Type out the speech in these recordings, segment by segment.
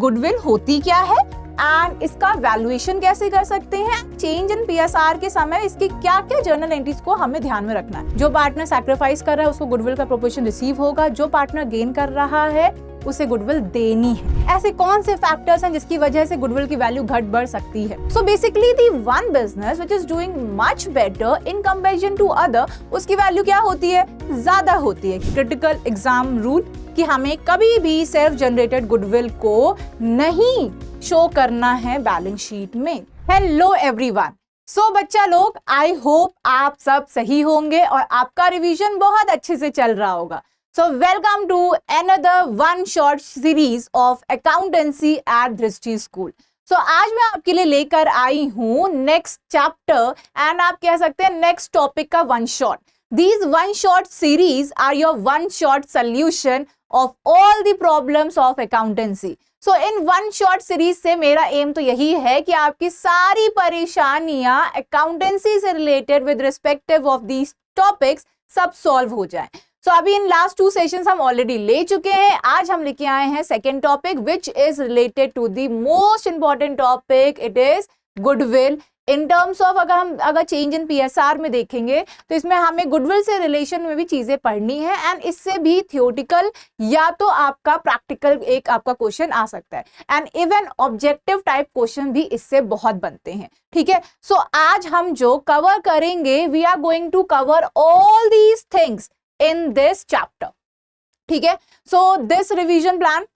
Goodwill होती क्या है एंड इसका वैल्यूएशन कैसे कर सकते हैं, चेंज इन पीएसआर के समय इसकी क्या क्या जर्नल एंट्रीज को हमें ध्यान में रखना है। जो पार्टनर सैक्रिफाइस कर रहा है उसको गुडविल का प्रोपोर्शन रिसीव होगा, जो पार्टनर गेन कर रहा है उसे गुडविल देनी है। ऐसे कौन से फैक्टर्स हैं जिसकी वजह से गुडविल की वैल्यू घट बढ़ सकती है। So basically the one business which is doing much better in comparison to other, उसकी वैल्यू क्या होती है, ज्यादा होती है। क्रिटिकल एग्जाम रूल कि हमें कभी भी सेल्फ जनरेटेड गुडविल को नहीं शो करना है बैलेंस शीट में। हेलो एवरीवन, सो बच्चा लोग, आई होप आप सब सही होंगे और आपका रिवीजन बहुत अच्छे से चल रहा होगा। So welcome to another one short series of accountancy at दृष्टि स्कूल। So आज मैं आपके लिए लेकर आई हूँ नेक्स्ट चैप्टर एंड आप कह सकते हैं नेक्स्ट टॉपिक का one shot. These one short series are your one short solution of all the problems of accountancy. So in one short series से मेरा एम तो यही है कि आपकी सारी परेशानियां accountancy से related with respective of these topics सब सॉल्व हो जाएं। सो अभी इन लास्ट 2 सेशंस हम ऑलरेडी ले चुके हैं। आज हम लेके आए हैं second topic which is related to the most important topic, it is goodwill. In terms of अगर चेंज इन पीएसआर में देखेंगे तो इसमें हमें गुडविल से रिलेशन में भी चीजें पढ़नी है एंड इससे भी थियोटिकल या तो आपका प्रैक्टिकल एक आपका क्वेश्चन आ सकता है and even objective type question भी इससे बहुत बनते हैं। ठीक है, सो आज हम जो कवर करेंगे, we are going to cover all these things in this chapter. ठीक है, so this revision plan,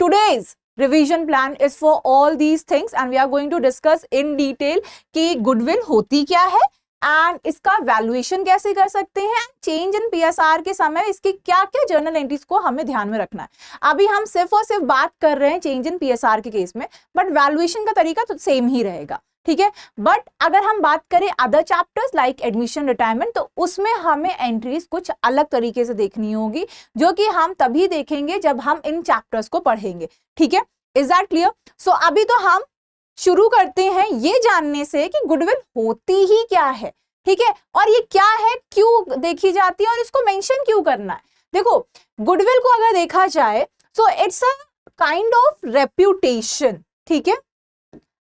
today's revision plan is for all these things and we are going to discuss in detail कि goodwill होती क्या है and इसका valuation कैसे कर सकते हैं, चेंज इन पीएसआर के समय इसकी क्या क्या जर्नल एंट्रीज को हमें ध्यान में रखना है। अभी हम सिर्फ और सिर्फ बात कर रहे हैं चेंज इन पीएसआर के केस में, बट वैल्यूएशन का तरीका तो सेम ही रहेगा। ठीक है, बट अगर हम बात करें other chapters like admission retirement तो उसमें हमें एंट्रीज कुछ अलग तरीके से देखनी होगी, जो कि हम तभी देखेंगे जब हम इन चैप्टर्स को पढ़ेंगे। ठीक है, इज दैट क्लियर? सो अभी तो हम शुरू करते हैं ये जानने से कि गुडविल होती ही क्या है। ठीक है, और ये क्या है, क्यों देखी जाती है और इसको मेंशन क्यों करना है। देखो, गुडविल को अगर देखा जाए so it's a kind of reputation. ठीक है,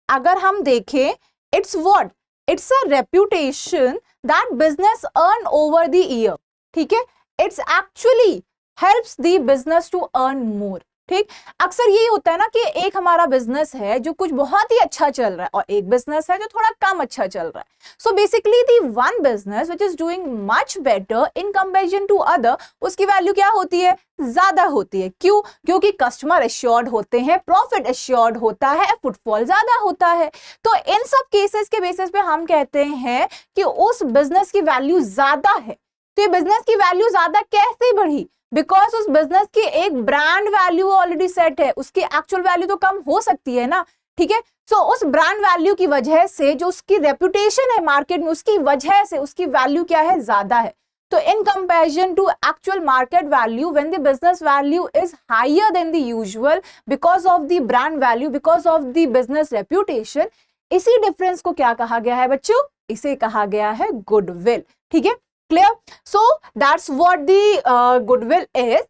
अगर हम देखें it's what, it's a reputation that business earn over the year. ठीक है, it's actually helps the business to earn more. ठीक, अक्सर यही होता है ना कि एक हमारा बिजनेस है जो कुछ बहुत ही अच्छा चल रहा है और एक बिजनेस है जो थोड़ा कम अच्छा चल रहा है। So basically the one business which is doing much better in comparison to other, उसकी वैल्यू क्या होती है, ज्यादा होती है। क्यों? क्योंकि कस्टमर एश्योर्ड होते हैं, प्रॉफिट एश्योर्ड होता है, फुटफॉल ज्यादा होता है। तो इन सब केसेस के बेसिस पे हम कहते हैं कि उस बिजनेस की वैल्यू ज्यादा है। तो ये बिजनेस की वैल्यू ज्यादा कैसे बढ़ी, बिकॉज उस बिजनेस की एक ब्रांड वैल्यू ऑलरेडी सेट है, उसकी एक्चुअल वैल्यू तो कम हो सकती है ना। ठीक है, सो उस ब्रांड वैल्यू की वजह से जो उसकी रेपुटेशन है मार्केट में, उसकी वजह से उसकी वैल्यू क्या है, ज्यादा है। तो in comparison to actual market value, when the business value is higher than the usual because of the brand value, because of the business reputation, इसी डिफरेंस को क्या कहा गया है बच्चों, इसे कहा गया है गुडविल। ठीक है, clear? So that's what the goodwill is.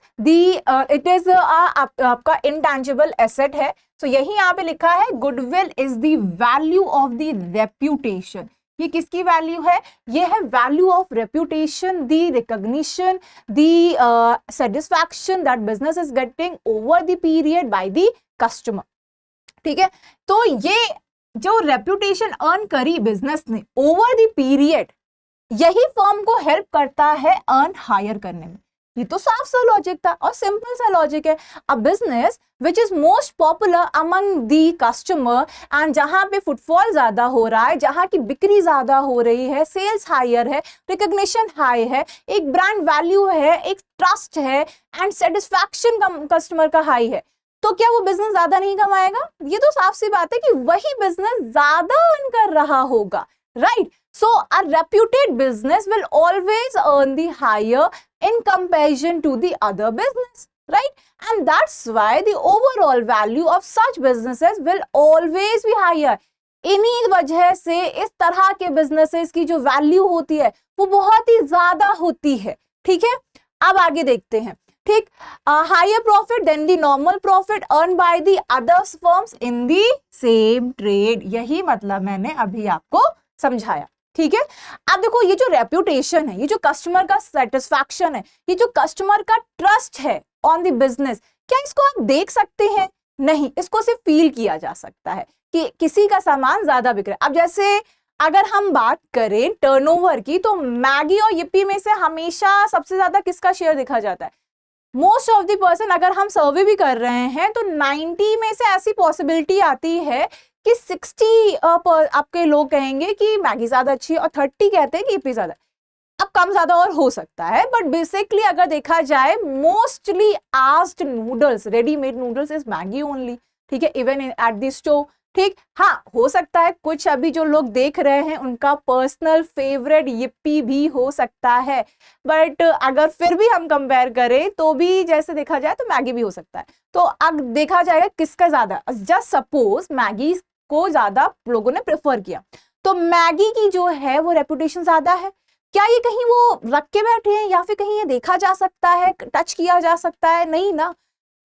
It is आपका इंटैंजिबल एसेट है। सो यही यहाँ पे लिखा है goodwill is the value of the reputation. ये किसकी वैल्यू है, ये है value of reputation, the recognition, the satisfaction that business is getting over the period by the customer. ठीक है, तो ये जो रेप्यूटेशन अर्न करी बिजनेस ने ओवर द पीरियड, यही फर्म को हेल्प करता है अर्न हायर करने में। ये तो साफ सा लॉजिक था और सिंपल सा लॉजिक है। A business which is most popular among the customer and जहां पे फुटफॉल ज्यादा हो रहा है, जहां की बिक्री ज्यादा हो रही है, सेल्स हायर है, रिकॉग्निशन हाई है, एक ब्रांड वैल्यू है, एक ट्रस्ट है एंड सेटिस्फैक्शन कस्टमर का हाई है, तो क्या वो बिजनेस ज्यादा नहीं कमाएगा? ये तो साफ सी बात है कि वही बिजनेस ज्यादा अर्न कर रहा होगा, right? So a reputed business will always earn the higher in comparison to the other business, right? And that's why the overall value of such businesses will always be higher. इन्हीं वजह से इस तरह के businesses की जो value होती है वो बहुत ही ज्यादा होती है। ठीक है, अब आगे देखते हैं। ठीक, higher profit than the normal profit earn by the others firms in the same trade, यही मतलब मैंने अभी आपको समझाया। ठीक है, अब देखो ये जो रेप्यूटेशन है, ये जो कस्टमर का सेटिस्फैक्शन है, ये जो कस्टमर का ट्रस्ट है ऑन द बिजनेस, क्या इसको आप देख सकते हैं? नहीं, इसको सिर्फ फील किया जा सकता है कि किसी का सामान ज्यादा बिक रहा है। अब जैसे अगर हम बात करें टर्नओवर की, तो मैगी और yippee में से हमेशा सबसे ज्यादा किसका शेयर देखा जाता है? मोस्ट ऑफ द पर्सन, अगर हम सर्वे भी कर रहे हैं तो 90 में से ऐसी पॉसिबिलिटी आती है कि 60 आपके लोग कहेंगे कि मैगी ज्यादा अच्छी है और 30 कहते हैं कि yippee ज्यादा। अब कम ज्यादा और हो सकता है, बट बेसिकली अगर देखा जाए mostly asked noodles, readymade noodles is Maggi only. ठीक है, इवन एट द स्टोर। ठीक, हाँ हो सकता है कुछ अभी जो लोग देख रहे हैं उनका पर्सनल फेवरेट yippee भी हो सकता है, बट अगर फिर भी हम कंपेयर करें तो भी जैसे देखा जाए तो मैगी भी हो सकता है। तो अब देखा जाएगा किसका ज्यादा, जस्ट सपोज मैगी को ज्यादा लोगों ने प्रेफर किया, तो मैगी की जो है वो रेपुटेशन ज्यादा है। क्या ये कहीं वो रख के बैठे हैं या फिर कहीं ये देखा जा सकता है, टच किया जा सकता है? नहीं ना,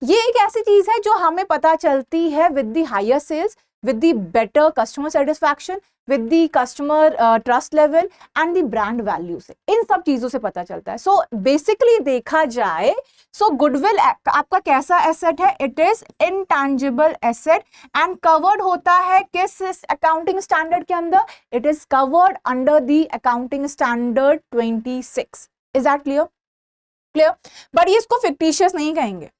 ये एक ऐसी चीज है जो हमें पता चलती है with the higher sales, with the better customer satisfaction, with the customer trust level and the brand value से, इन सब चीजों से पता चलता है। So basically देखा जाए, so goodwill आपका कैसा एसेट है? It is intangible asset and covered होता है किस accounting standard के अंदर? It is covered under the accounting standard 26. Is that clear? Clear? But ये इसको fictitious नहीं कहेंगे,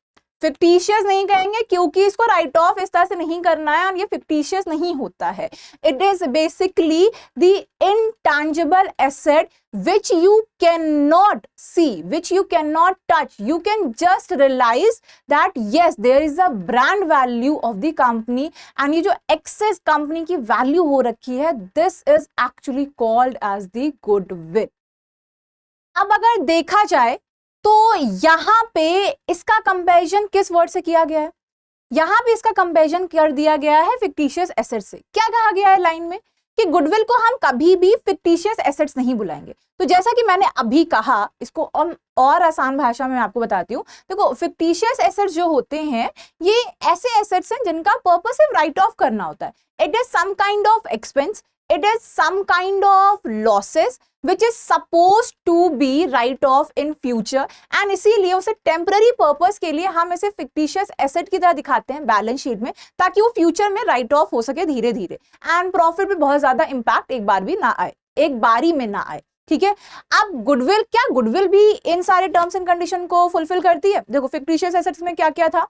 फिक्टिशियस नहीं कहेंगे क्योंकि इसको राइट ऑफ इस तरह से नहीं करना है और ये फिक्टिशियस नहीं होता है। It is basically the intangible asset which you cannot see, which you cannot touch. You can just realize that yes, there is a brand value of the company and ये जो excess company की value हो रखी है, this is actually called as the goodwill. अब अगर देखा जाए तो यहां पे इसका कंपैरिजन किस वर्ड से किया गया है? यहां पे इसका कंपैरिजन कर दिया गया है फिक्टिशियस एसेट से। क्या कहा गया है लाइन में? कि गुडविल को हम कभी भी फिक्टिशियस एसेट्स नहीं बुलाएंगे। तो जैसा कि मैंने अभी कहा, इसको और आसान भाषा में आपको बताती हूँ। देखो, फिक्टिशियस एसेट्स जो होते हैं ये ऐसे एसेट्स हैं जिनका पर्पस सिर्फ राइट ऑफ करना होता है। It is some kind of expense, it is some kind of losses which is supposed to be write off in future and इसीलिए उसे टेम्पररी पर्पस के लिए हम इसे फिक्टिशियस एसेट की तरह दिखाते हैं बैलेंस शीट में, ताकि वो फ्यूचर में राइट ऑफ हो सके धीरे धीरे एंड प्रॉफिट में बहुत ज्यादा इंपैक्ट एक बारी में ना आए। ठीक है, अब गुडविल, क्या गुडविल भी इन सारे टर्म्स एंड कंडीशन को फुलफिल करती है? देखो, फिक्टिशियस एसेट्स में क्या क्या था?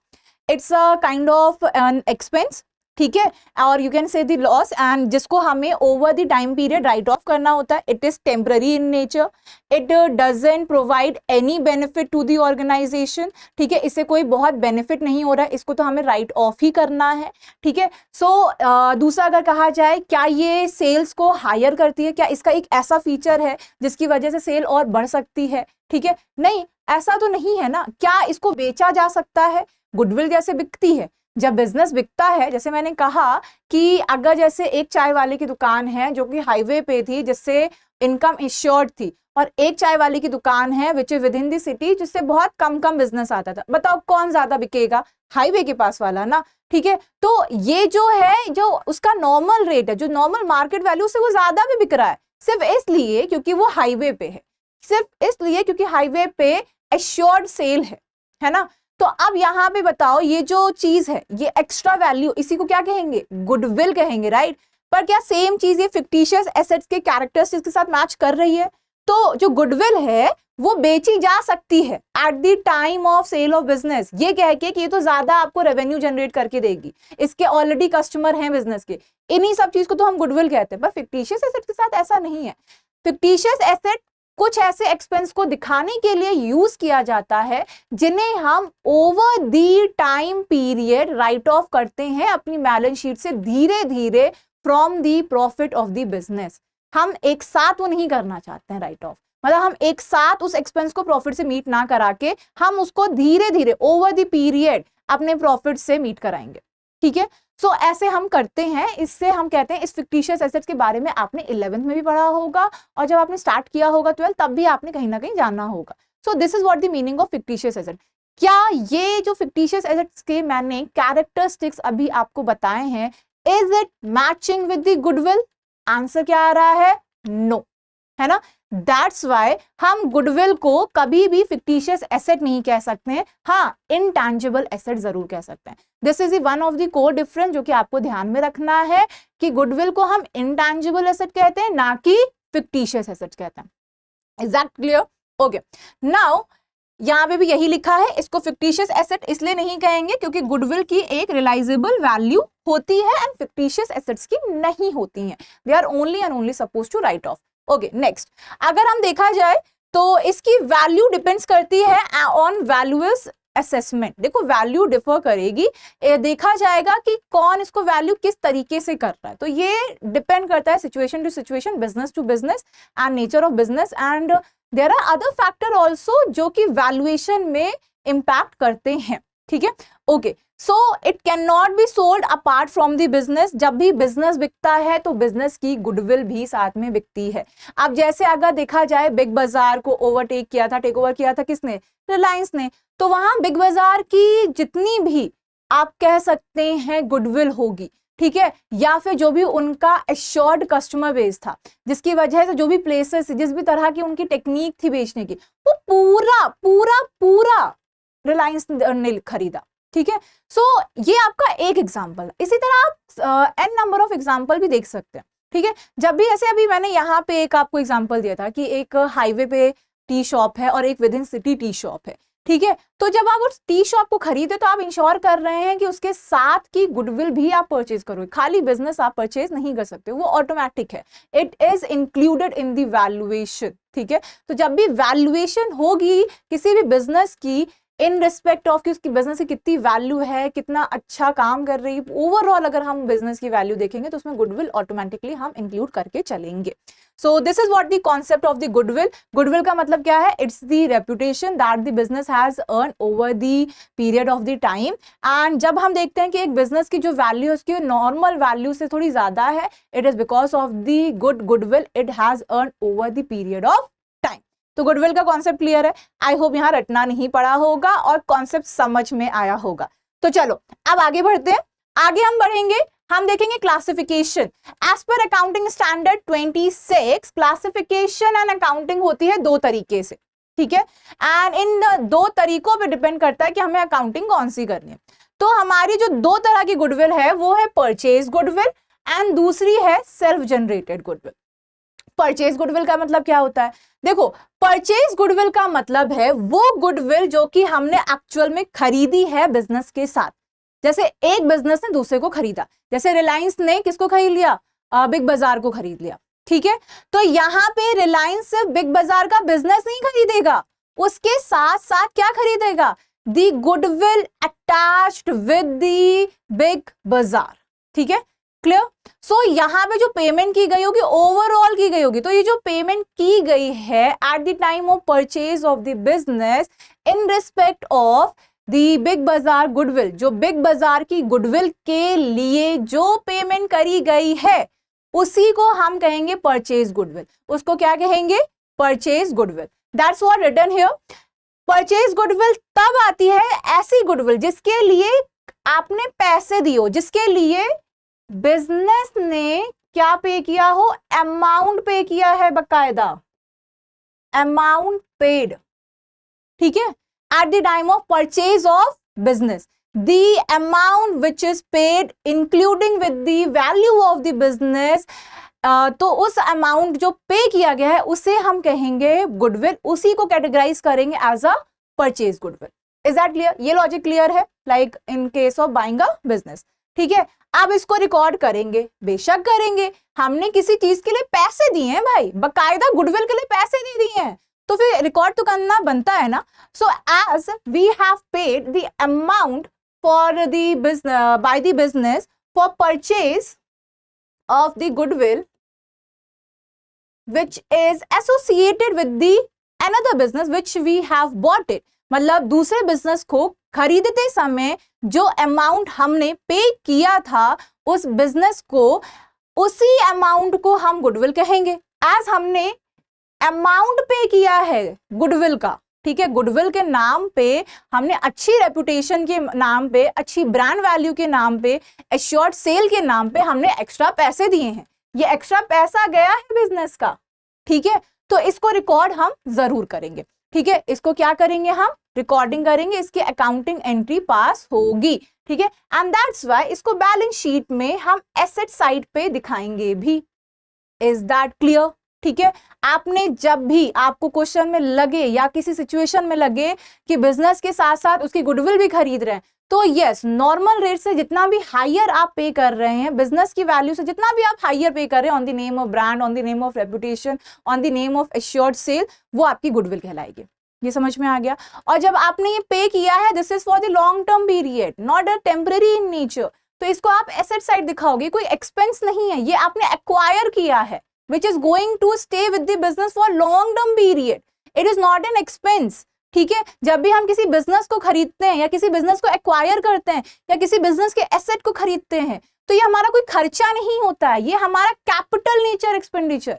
It's a kind of an expense, ठीक है, और you can say the loss, and जिसको हमें over the time period write off करना होता है। It is temporary in nature, it doesn't provide any benefit to the organisation. ठीक है, इससे कोई बहुत बेनिफिट नहीं हो रहा है, इसको तो हमें राइट ऑफ ही करना है। ठीक है, सो दूसरा अगर कहा जाए, क्या ये सेल्स को हायर करती है? क्या इसका एक ऐसा फीचर है जिसकी वजह से सेल और बढ़ सकती है? ठीक है, नहीं, ऐसा तो नहीं है ना। क्या इसको बेचा जा सकता है? गुडविल जैसे बिकती है, जब बिजनेस बिकता है, जैसे मैंने कहा कि अगर जैसे एक चाय वाले की दुकान है जो कि हाईवे पे थी जिससे इनकम इंश्योर्ड थी, और एक चाय वाले की दुकान है which is with in the city जिससे बहुत कम बिजनेस आता था, बताओ कौन ज्यादा बिकेगा? हाईवे के पास वाला ना। ठीक है, तो ये जो है, जो उसका नॉर्मल रेट है, जो नॉर्मल मार्केट वैल्यू से वो ज्यादा भी बिक रहा है, सिर्फ इसलिए क्योंकि वो हाईवे पे है, सिर्फ इसलिए क्योंकि हाईवे पे एश्योर्ड सेल है ना। तो अब यहाँ पे बताओ, ये जो चीज है, ये एक्स्ट्रा वैल्यू, इसी को क्या कहेंगे? गुडविल कहेंगे, राइट? पर क्या सेम चीज ये फिक्टिशियस एसेट्स के कैरेक्टरिस्टिक्स के साथ मैच कर रही है? तो जो गुडविल है वो बेची जा सकती है at the time of sale of business, ये कह के कि ये तो ज्यादा आपको रेवेन्यू जनरेट करके देगी, इसके ऑलरेडी कस्टमर हैं बिजनेस के, इन्हीं सब चीज को तो हम गुडविल कहते हैं। पर फिक्टिशियस एसेट के साथ ऐसा नहीं है। फिक्टिशियस एसेट कुछ ऐसे एक्सपेंस को दिखाने के लिए यूज किया जाता है जिन्हें हम over the time period write of करते हैं अपनी बैलेंस शीट से धीरे धीरे from the profit of the business. हम एक साथ वो नहीं करना चाहते हैं राइट ऑफ, मतलब हम एक साथ उस एक्सपेंस को प्रॉफिट से मीट ना करा के हम उसको धीरे धीरे ओवर द पीरियड अपने प्रॉफिट से मीट कराएंगे। ठीक है, सो ऐसे हम करते हैं। इससे हम कहते हैं, इस फिक्टिशियस एसेट्स के बारे में आपने 11th में भी पढ़ा होगा और जब आपने स्टार्ट किया होगा 12th, तब भी आपने कहीं ना कहीं जानना होगा। So this is what the meaning of fictitious asset. क्या ये जो फिक्टिशियस एसेट्स के मैंने कैरेक्टरिस्टिक्स अभी आपको बताए हैं, is it matching with the goodwill? Answer क्या आ रहा है? नो, है ना। दैट्स वाई हम गुडविल को कभी भी फिक्टिशियस एसेट नहीं कह सकते हैं, हाँ इनटैंजिबल एसेट जरूर कह सकते हैं। This is one of the core difference जो कि आपको ध्यान में रखना है कि गुडविल को हम इनटैंजिबल एसेट कहते हैं, ना कि फिक्टिशियस एसेट कहते हैं। Is that clear? Okay, now यहाँ पे भी यही लिखा है, इसको फिक्टिशियस एसेट इसलिए नहीं कहेंगे क्योंकि गुडविल की एक रियलाइजेबल वैल्यू होती है एंड फिक्टिशियस एसेट्स की नहीं होती हैं। We are only and only suppose to write off. Okay, next, अगर हम देखा जाए तो इसकी वैल्यू डिपेंड्स करती है ऑन वैल्यूअस असेसमेंट। देखो वैल्यू डिफर करेगी, देखा जाएगा कि कौन इसको वैल्यू किस तरीके से कर रहा है, तो ये डिपेंड करता है situation to situation, business to business and nature of business, and there are other factor also जो कि वैल्यूएशन में इंपैक्ट करते हैं। ठीक है, okay, so it can not be sold apart from the business. जब भी बिजनेस बिकता है तो बिजनेस की गुडविल भी साथ में बिकती है। अब जैसे अगर देखा जाए बिग बाजार को ओवरटेक किया था, टेक ओवर किया था किसने? रिलायंस ने। तो वहां बिग बाजार की जितनी भी आप कह सकते हैं गुडविल होगी, ठीक है, या फिर जो भी उनका एश्योर्ड कस्टमर बेस था, जिसकी वजह से जो भी प्लेसेस, जिस भी तरह की उनकी टेक्निक थी बेचने की, वो पूरा पूरा पूरा रिलायंस ने खरीदा। ठीक है, सो ये आपका एक एग्जांपल। इसी तरह आप एन नंबर ऑफ एग्जांपल भी देख सकते हैं। ठीक है, जब भी ऐसे अभी मैंने यहाँ पे एक आपको एग्जांपल दिया था कि एक हाईवे पे टी शॉप है और एक with in city tea shop है। ठीक है, तो जब आप उस टी शॉप को खरीदे तो आप इंश्योर कर रहे हैं कि उसके साथ की गुडविल भी आप परचेज करोगे, खाली बिजनेस आप परचेज नहीं कर सकते, वो ऑटोमेटिक है, it is included in the valuation. ठीक है, तो जब भी वैल्यूएशन होगी किसी भी बिजनेस की इन रिस्पेक्ट ऑफ कि उसकी बिजनेस की कितनी वैल्यू है, कितना अच्छा काम कर रही है, ओवरऑल अगर हम बिजनेस की वैल्यू देखेंगे तो उसमें गुडविल ऑटोमेटिकली हम इंक्लूड करके चलेंगे। So this is what the concept of the goodwill. Goodwill का मतलब क्या है? It's the reputation that the business has earn over the period of the time. And जब हम देखते हैं कि एक बिजनेस की जो वैल्यू है उसकी नॉर्मल वैल्यू से थोड़ी ज्यादा है, it is because of the goodwill it has earn over the period of time. तो गुडविल का कॉन्सेप्ट क्लियर है। आई होप यहाँ रटना नहीं पड़ा होगा और कॉन्सेप्ट समझ में आया होगा। तो चलो अब आगे बढ़ते हैं। आगे हम बढ़ेंगे, हम देखेंगे classification. As per accounting standard 26 classification and accounting होती है दो तरीके से। ठीक है, एंड इन दो तरीकों पे डिपेंड करता है कि हमें अकाउंटिंग कौन सी करनी है। तो हमारी जो दो तरह की गुडविल है वो है परचेज गुडविल एंड दूसरी है self generated goodwill. Purchase goodwill का मतलब क्या होता है? देखो, परचेज गुडविल का मतलब है वो गुडविल जो कि हमने एक्चुअल में खरीदी है बिजनेस के साथ। जैसे एक बिजनेस ने दूसरे को खरीदा, जैसे रिलायंस ने किसको खरीद लिया? बिग बाजार को खरीद लिया। ठीक है, तो यहाँ पे रिलायंस सिर्फ बिग बाजार का बिजनेस नहीं खरीदेगा, उसके साथ साथ क्या खरीदेगा? The goodwill attached with the big बाजार। ठीक है, क्लियर? सो यहाँ पे जो पेमेंट की गई होगी ओवरऑल की गई होगी, तो ये जो पेमेंट की गई है at the time of purchase of the business in respect of the big बाजार गुडविल, जो बिग बाजार की गुडविल के लिए जो पेमेंट करी गई है उसी को हम कहेंगे परचेज गुडविल। उसको क्या कहेंगे? Purchase goodwill. That's what written here. Purchase goodwill तब आती है ऐसी गुडविल जिसके लिए आपने पैसे दिए हो, जिसके लिए बिजनेस ने क्या पे किया हो? अमाउंट पे किया है, बकायदा अमाउंट पेड। ठीक है, at the time of purchase of business the amount which is paid including with the value of the business, तो उस अमाउंट जो पे किया गया है उसे हम कहेंगे गुडविल, उसी को कैटेगराइज करेंगे as a purchase goodwill. Is that clear? ये लॉजिक क्लियर है, like in case of buying a business. ठीक है, अब इसको रिकॉर्ड करेंगे, बेशक करेंगे, हमने किसी चीज के लिए पैसे दिए हैं भाई, बकायदा गुडविल के लिए पैसे दे दिए हैं, तो फिर रिकॉर्ड तो करना बनता है ना। So as we have paid the amount for the business by the business for purchase of the goodwill which is associated with the another business which we have bought it, मतलब दूसरे business को खरीदते समय जो amount हमने पे किया था उस बिजनेस को, उसी अमाउंट को हम गुडविल कहेंगे। एज हमने अमाउंट पे किया है गुडविल का, ठीक है, गुडविल के नाम पे हमने अच्छी रेपुटेशन के नाम पे, अच्छी ब्रांड वैल्यू के नाम पे, एश्योर्ड सेल के नाम पे हमने एक्स्ट्रा पैसे दिए हैं, ये एक्स्ट्रा पैसा गया है बिजनेस का, ठीक है, तो इसको रिकॉर्ड हम जरूर करेंगे, ठीक है, इसको क्या करेंगे हम रिकॉर्डिंग करेंगे, इसकी अकाउंटिंग एंट्री पास होगी, ठीक है, एंड दैट्स व्हाई इसको बैलेंस शीट में हम एसेट साइड पे दिखाएंगे भी। Is that clear? ठीक है, आपने जब भी आपको क्वेश्चन में लगे या किसी सिचुएशन में लगे कि बिजनेस के साथ साथ उसकी गुडविल भी खरीद रहे हैं, तो यस, नॉर्मल रेट से जितना भी हायर आप पे कर रहे हैं, बिजनेस की वैल्यू से जितना भी आप हायर पे कर रहे हैं on the name of brand, on the name of reputation, on the name of assured sale, वो आपकी गुडविल कहलाएगी। ये समझ में आ गया? और जब आपने ये पे किया है, this is for the long term period, not a temporary in nature, तो इसको आप एसेट साइड दिखाओगे, कोई एक्सपेंस नहीं है, ये आपने एक्वायर किया है, which is going to stay with the business for long term period. It is not an expense. ठीक है, जब भी हम किसी बिजनेस को खरीदते हैं या किसी बिजनेस को एक्वायर करते हैं या किसी बिजनेस के एसेट को खरीदते हैं, तो ये हमारा कोई खर्चा नहीं होता है, ये हमारा कैपिटल नेचर एक्सपेंडिचर,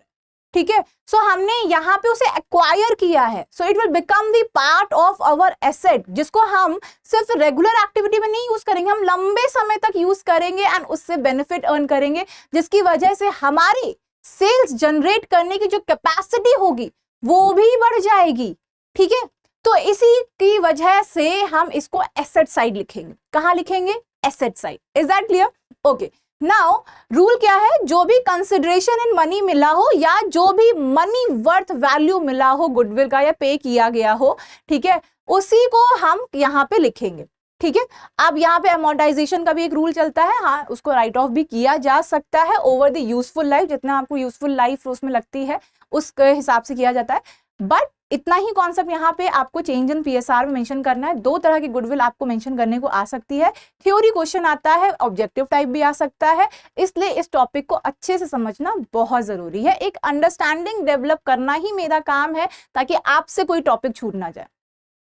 ठीक है। सो हमने यहाँ पे उसे एक्वायर किया है, so it will become the part of our asset, जिसको हम सिर्फ रेगुलर एक्टिविटी में नहीं यूज करेंगे, हम लंबे समय तक यूज करेंगे एंड उससे बेनिफिट अर्न करेंगे, जिसकी वजह से हमारी सेल्स जनरेट करने की जो कैपेसिटी होगी वो भी बढ़ जाएगी, ठीक है। तो इसी की वजह से हम इसको एसेट साइड लिखेंगे। कहां लिखेंगे? Asset side. Is that clear? Okay, now rule क्या है? जो भी कंसिडरेशन इन मनी मिला हो या जो भी मनी वर्थ वैल्यू मिला हो गुडविल का या पे किया गया हो, ठीक है, उसी को हम यहां पे लिखेंगे, ठीक है। अब यहाँ पे अमोर्टाइजेशन का भी एक रूल चलता है, हाँ, उसको राइट ऑफ भी किया जा सकता है ओवर द यूजफुल लाइफ, जितना आपको यूजफुल लाइफ उसमें लगती है उसके हिसाब से किया जाता है। बट इतना ही कॉन्सेप्ट यहाँ पे आपको चेंज इन पीएसआर में मेंशन करना है। दो तरह की गुडविल आपको मेंशन करने को आ सकती है, थ्योरी क्वेश्चन आता है, ऑब्जेक्टिव टाइप भी आ सकता है, इसलिए इस टॉपिक को अच्छे से समझना बहुत जरूरी है। एक अंडरस्टैंडिंग डेवलप करना ही मेरा काम है ताकि आपसे कोई टॉपिक छूट ना जाए,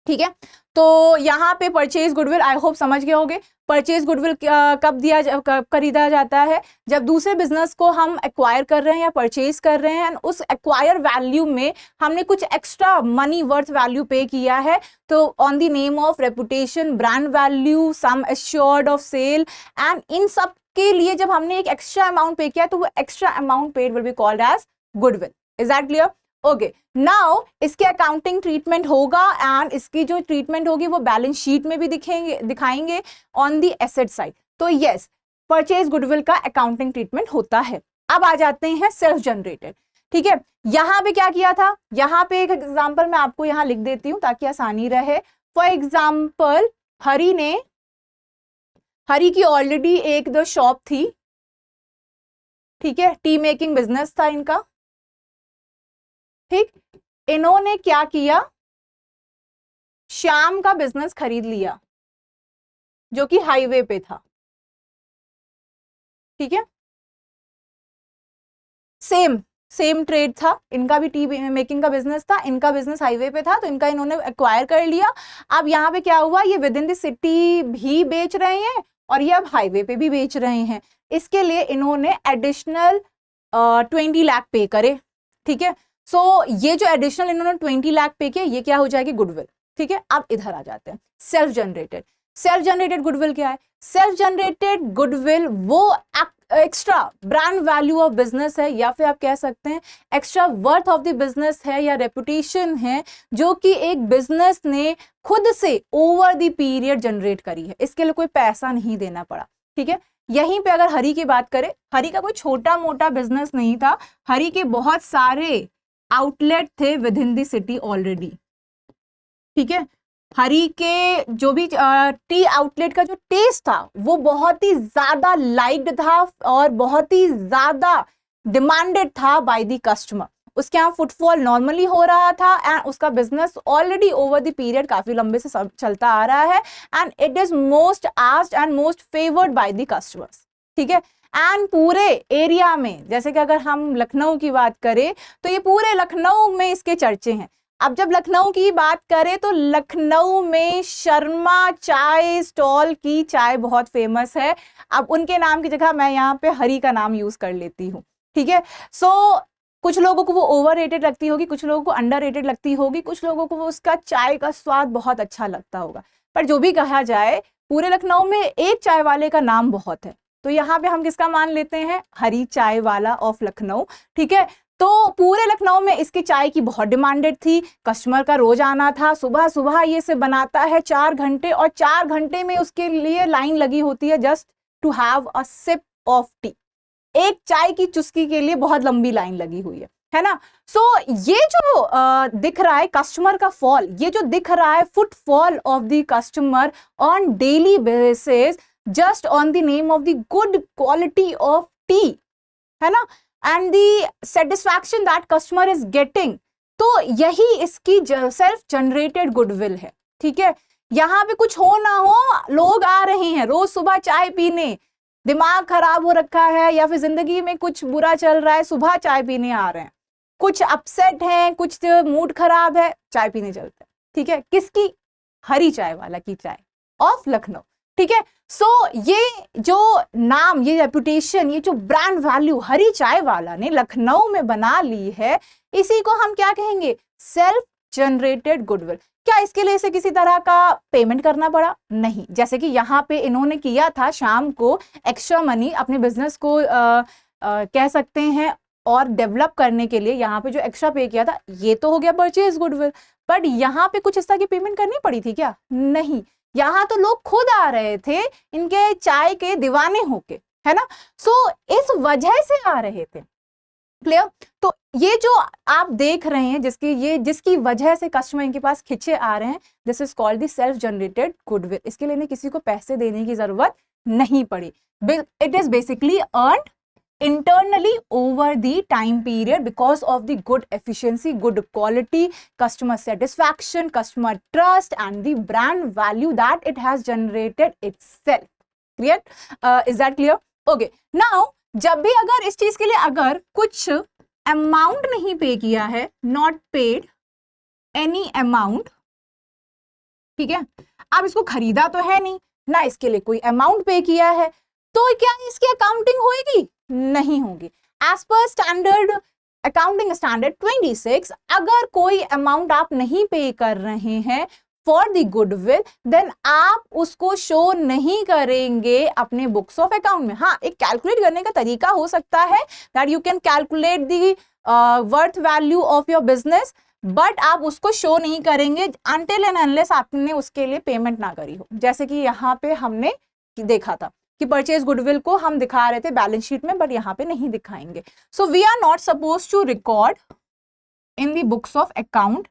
ठीक है। तो यहाँ पे परचेज गुडविल आई होप समझ गए होंगे। परचेज गुडविल कब खरीदा जाता है? जब दूसरे बिजनेस को हम एक्वायर कर रहे हैं या परचेज कर रहे हैं, उस एक्वायर वैल्यू में हमने कुछ एक्स्ट्रा मनी वर्थ वैल्यू पे किया है, तो on the name of reputation, brand value, sum assured of sale, and इन सब के लिए जब हमने एक एक्स्ट्रा अमाउंट पे किया तो वो extra amount paid will be called as goodwill. Is that clear? Okay, now इसके अकाउंटिंग ट्रीटमेंट होगा एंड इसकी जो ट्रीटमेंट होगी वो बैलेंस शीट में भी दिखाएंगे ऑन द एसेट साइड। तो यस, परचेज गुडविल का अकाउंटिंग ट्रीटमेंट होता है। अब आ जाते हैं सेल्फ जनरेटेड, ठीक है। यहां पे क्या किया था? यहां पे एक एग्जांपल मैं आपको यहां लिख देती हूं ताकि आसानी रहे। फॉर एग्जांपल, हरी की ऑलरेडी एक दो शॉप थी, ठीक है, टी मेकिंग बिजनेस था इनका, ठीक। इन्होंने क्या किया? श्याम का बिजनेस खरीद लिया जो कि हाईवे पे था, ठीक है, सेम ट्रेड था, इनका भी टी मेकिंग का बिजनेस था, इनका बिजनेस हाईवे पे था, तो इनका इन्होंने एक्वायर कर लिया। अब यहाँ पे क्या हुआ? ये विद इन द सिटी भी बेच रहे हैं और ये अब हाईवे पे भी बेच रहे हैं। इसके लिए इन्होंने एडिशनल 20 लाख पे करे, ठीक है। सो ये जो एडिशनल इन्होंने 20 लाख पे किया, ये क्या हो जाएगी? गुडविल, ठीक है। अब इधर आ जाते हैं, सेल्फ जनरेटेड गुडविल क्या है? सेल्फ जनरेटेड गुडविल वो extra brand value of business है, या फिर आप कह सकते हैं extra worth of the business है या रेपुटेशन है, जो कि एक बिजनेस ने खुद से ओवर द पीरियड जनरेट करी है, इसके लिए कोई पैसा नहीं देना पड़ा, ठीक है। यहीं पे अगर हरी की बात करें, हरी का कोई छोटा मोटा बिजनेस नहीं था, हरी के बहुत सारे आउटलेट थे with in the city already, ठीक है। हरी के जो भी टी आउटलेट का जो टेस्ट था वो बहुत ही ज्यादा लाइक्ड था और बहुत ही ज्यादा डिमांडेड था बाय द कस्टमर। उसके यहाँ फुटफॉल नॉर्मली हो रहा था एंड उसका business already over the period काफी लंबे से चलता आ रहा है and it is most asked and most favoured by the customers, ठीक है। एंड पूरे एरिया में, जैसे कि अगर हम लखनऊ की बात करें तो ये पूरे लखनऊ में इसके चर्चे हैं। अब जब लखनऊ की बात करें तो लखनऊ में शर्मा चाय स्टॉल की चाय बहुत फेमस है। अब उनके नाम की जगह मैं यहाँ पे हरी का नाम यूज कर लेती हूँ, ठीक है। सो कुछ लोगों को वो ओवर रेटेड लगती होगी, कुछ लोगों को अंडर रेटेड लगती होगी, कुछ लोगों को वो उसका चाय का स्वाद बहुत अच्छा लगता होगा। पर जो भी कहा जाए, पूरे लखनऊ में एक चाय वाले का नाम बहुत है, तो यहाँ पे हम किसका मान लेते हैं? हरी चाय वाला ऑफ लखनऊ। ठीक है, तो पूरे लखनऊ में इसकी चाय की बहुत डिमांडेड थी, कस्टमर का रोज आना था। सुबह सुबह ये से बनाता है 4 घंटे, और 4 घंटे में उसके लिए लाइन लगी होती है just to have a sip of tea. एक चाय की चुस्की के लिए बहुत लंबी लाइन लगी हुई है ना। सो ये जो दिख रहा है कस्टमर का फॉल, ये जो दिख रहा है footfall of the customer on daily basis just on the name of the good quality of T, है ना, and the satisfaction that customer is getting, तो यही इसकी सेल्फ जनरेटेड गुडविल है। ठीक है, यहाँ पे कुछ हो ना हो, लोग आ रहे हैं रोज सुबह चाय पीने, दिमाग खराब हो रखा है या फिर जिंदगी में कुछ बुरा चल रहा है, सुबह चाय पीने आ रहे हैं, कुछ अपसेट हैं, कुछ मूड खराब है, चाय पीने चलते हैं। ठीक है, किसकी? हरी चाय वाला की चाय ऑफ लखनऊ। ठीक है, सो ये जो नाम, ये रेपुटेशन, ये जो ब्रांड वैल्यू हरी चाय वाला ने लखनऊ में बना ली है, इसी को हम क्या कहेंगे? Self generated goodwill. क्या इसके लिए इसे किसी तरह का पेमेंट करना पड़ा? नहीं। जैसे कि यहाँ पे इन्होंने किया था शाम को एक्स्ट्रा मनी अपने बिजनेस को कह सकते हैं और डेवलप करने के लिए, यहाँ पे जो एक्स्ट्रा पे किया था, ये तो हो गया परचेज गुडविल। बट यहाँ पे कुछ इस तरह की पेमेंट करनी पड़ी थी क्या? नहीं। यहाँ तो लोग खुद आ रहे थे इनके चाय के दीवाने होके, है ना। सो इस वजह से आ रहे थे। क्लियर? तो ये जो आप देख रहे हैं जिसकी वजह से कस्टमर इनके पास खिंचे आ रहे हैं, this is called the self generated goodwill. इसके लिए किसी को पैसे देने की जरूरत नहीं पड़ी। It is basically earned internally over the time period because of the good efficiency, good quality, customer satisfaction, customer trust and the brand value that it has generated itself. Clear? Is that clear? Okay. Now, जब भी अगर इस चीज के लिए अगर कुछ amount नहीं पे किया है, not paid any amount, ठीक है, अब इसको खरीदा तो है नहीं ना, इसके लिए कोई अमाउंट पे किया है, तो क्या इसकी अकाउंटिंग होगी? नहीं होगी। As per standard accounting standard 26, अगर कोई अमाउंट आप नहीं पे कर रहे हैं फॉर द गुडविल, देन आप उसको शो नहीं करेंगे अपने बुक्स ऑफ अकाउंट में। हाँ, एक कैलकुलेट करने का तरीका हो सकता है that you can calculate the worth value of your business, but आप उसको शो नहीं करेंगे अनटिल एंड अनलेस आपने उसके लिए पेमेंट ना करी हो। जैसे कि यहाँ पे हमने देखा था कि परचेज गुडविल को हम दिखा रहे थे बैलेंस शीट में, बट यहाँ पे नहीं दिखाएंगे। So we are not suppose to record in the books of account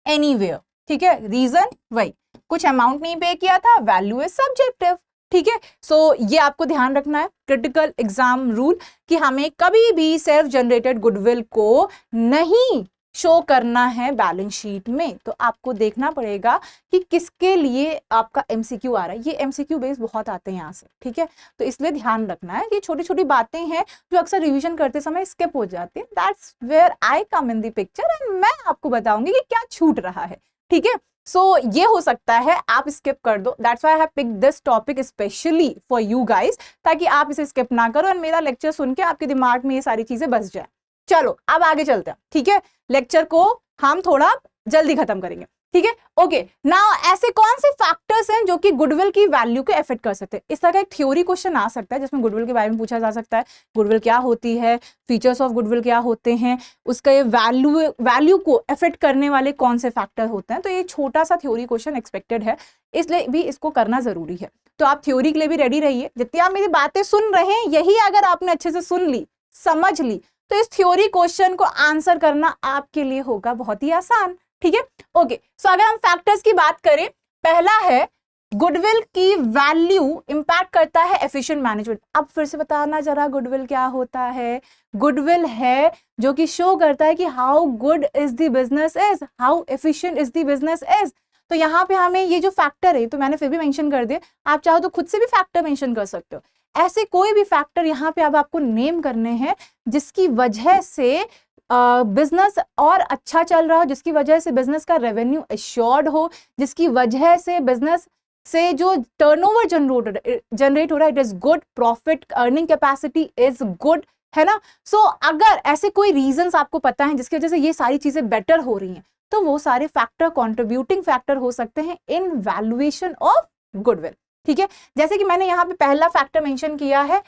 anywhere. ठीक है, रीजन वही, कुछ अमाउंट नहीं पे किया था, वैल्यू इज सब्जेक्टिव। ठीक है, सो ये आपको ध्यान रखना है, क्रिटिकल एग्जाम रूल, कि हमें कभी भी सेल्फ जनरेटेड गुडविल को नहीं शो करना है बैलेंस शीट में। तो आपको देखना पड़ेगा कि किसके लिए आपका एमसीक्यू आ रहा है। ये एमसीक्यू बेस बहुत आते हैं यहाँ से। ठीक है, तो इसलिए ध्यान रखना है, ये छोटी छोटी बातें हैं जो अक्सर रिवीजन करते समय स्किप हो जाती है। That's where I come in the picture and मैं आपको बताऊंगी कि क्या छूट रहा है। ठीक है, सो ये हो सकता है आप स्किप कर दो, that's why I have picked this topic specially for you guys, ताकि आप इसे स्किप ना करो और मेरा लेक्चर सुन के आपके दिमाग में ये सारी चीजें बस जाए। चलो अब आगे चलते हैं। ठीक है, लेक्चर को हम थोड़ा जल्दी खत्म करेंगे। ठीक है, ओके। नाउ ऐसे कौन से फैक्टर्स हैं जो कि गुडविल की वैल्यू को अफेक्ट कर सकते हैं? इस तरह का एक थ्योरी क्वेश्चन आ सकता है जिसमें गुडविल के बारे में पूछा जा सकता है, गुडविल क्या होती है, फीचर्स ऑफ गुडविल क्या होते हैं, उसका ये वैल्यू को अफेक्ट करने वाले कौन से फैक्टर होते हैं। तो ये छोटा सा थ्योरी क्वेश्चन एक्सपेक्टेड है, इसलिए भी इसको करना जरूरी है। तो आप थ्योरी के लिए भी रेडी रहिए। जितनी आप मेरी बातें सुन रहे हैं, यही अगर आपने अच्छे से सुन ली, समझ ली, तो इस थ्योरी क्वेश्चन को आंसर करना आपके लिए होगा बहुत ही आसान। ठीक है, ओके। सो अगर हम फैक्टर्स की बात करें, पहला है गुडविल की वैल्यू इंपैक्ट करता है एफिशिएंट मैनेजमेंट। अब फिर से बताना जरा, गुडविल क्या होता है? गुडविल है जो कि शो करता है कि how good is the business is, how efficient is the business is. तो यहाँ पे हमें ये जो फैक्टर है, तो मैंने फिर भी मेंशन कर दिया, आप चाहो तो खुद से भी फैक्टर मेंशन कर सकते हो। ऐसे कोई भी फैक्टर यहाँ पे अब आपको नेम करने हैं जिसकी वजह से बिजनेस और अच्छा चल रहा हो, जिसकी वजह से बिजनेस का रेवेन्यू एश्योर्ड हो, जिसकी वजह से बिजनेस से जो टर्नओवर जनरेट हो रहा है, it is good, profit earning capacity is good, है ना। सो अगर ऐसे कोई रीजंस आपको पता है जिसकी वजह से ये सारी चीजें बेटर हो रही हैं, तो वो सारे फैक्टर कंट्रीब्यूटिंग फैक्टर हो सकते हैं इन वैल्यूएशन ऑफ गुडविल। ठीक है, जैसे कि मैंने यहाँ पे पहला फैक्टर मेंशन किया है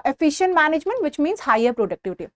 efficient management which means higher productivity.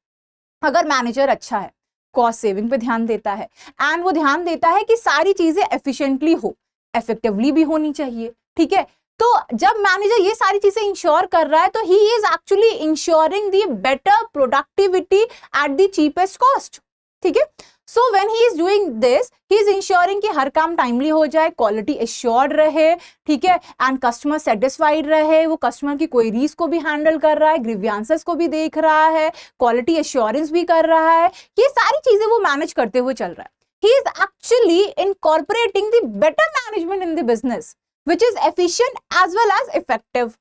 अगर मैनेजर अच्छा है, कॉस्ट सेविंग पे ध्यान देता है एंड वो ध्यान देता है कि सारी चीजें एफिशिएंटली हो, इफेक्टिवली भी होनी चाहिए, ठीक है, तो जब मैनेजर ये सारी चीजें इंश्योर कर रहा है तो he is actually ensuring the better productivity at the cheapest cost. ठीक है, so when he is doing this he is ensuring कि हर काम टाइमली हो जाए, क्वालिटी एश्योर्ड रहे, ठीक है, एंड कस्टमर सेटिस्फाइड रहे, वो कस्टमर की क्वेरीज को भी हैंडल कर रहा है, ग्रीवियंसेस को भी देख रहा है, क्वालिटी एश्योरेंस भी कर रहा है, ये सारी चीजें वो मैनेज करते हुए चल रहा है। He is actually incorporating the better management in the business which is efficient as well as effective.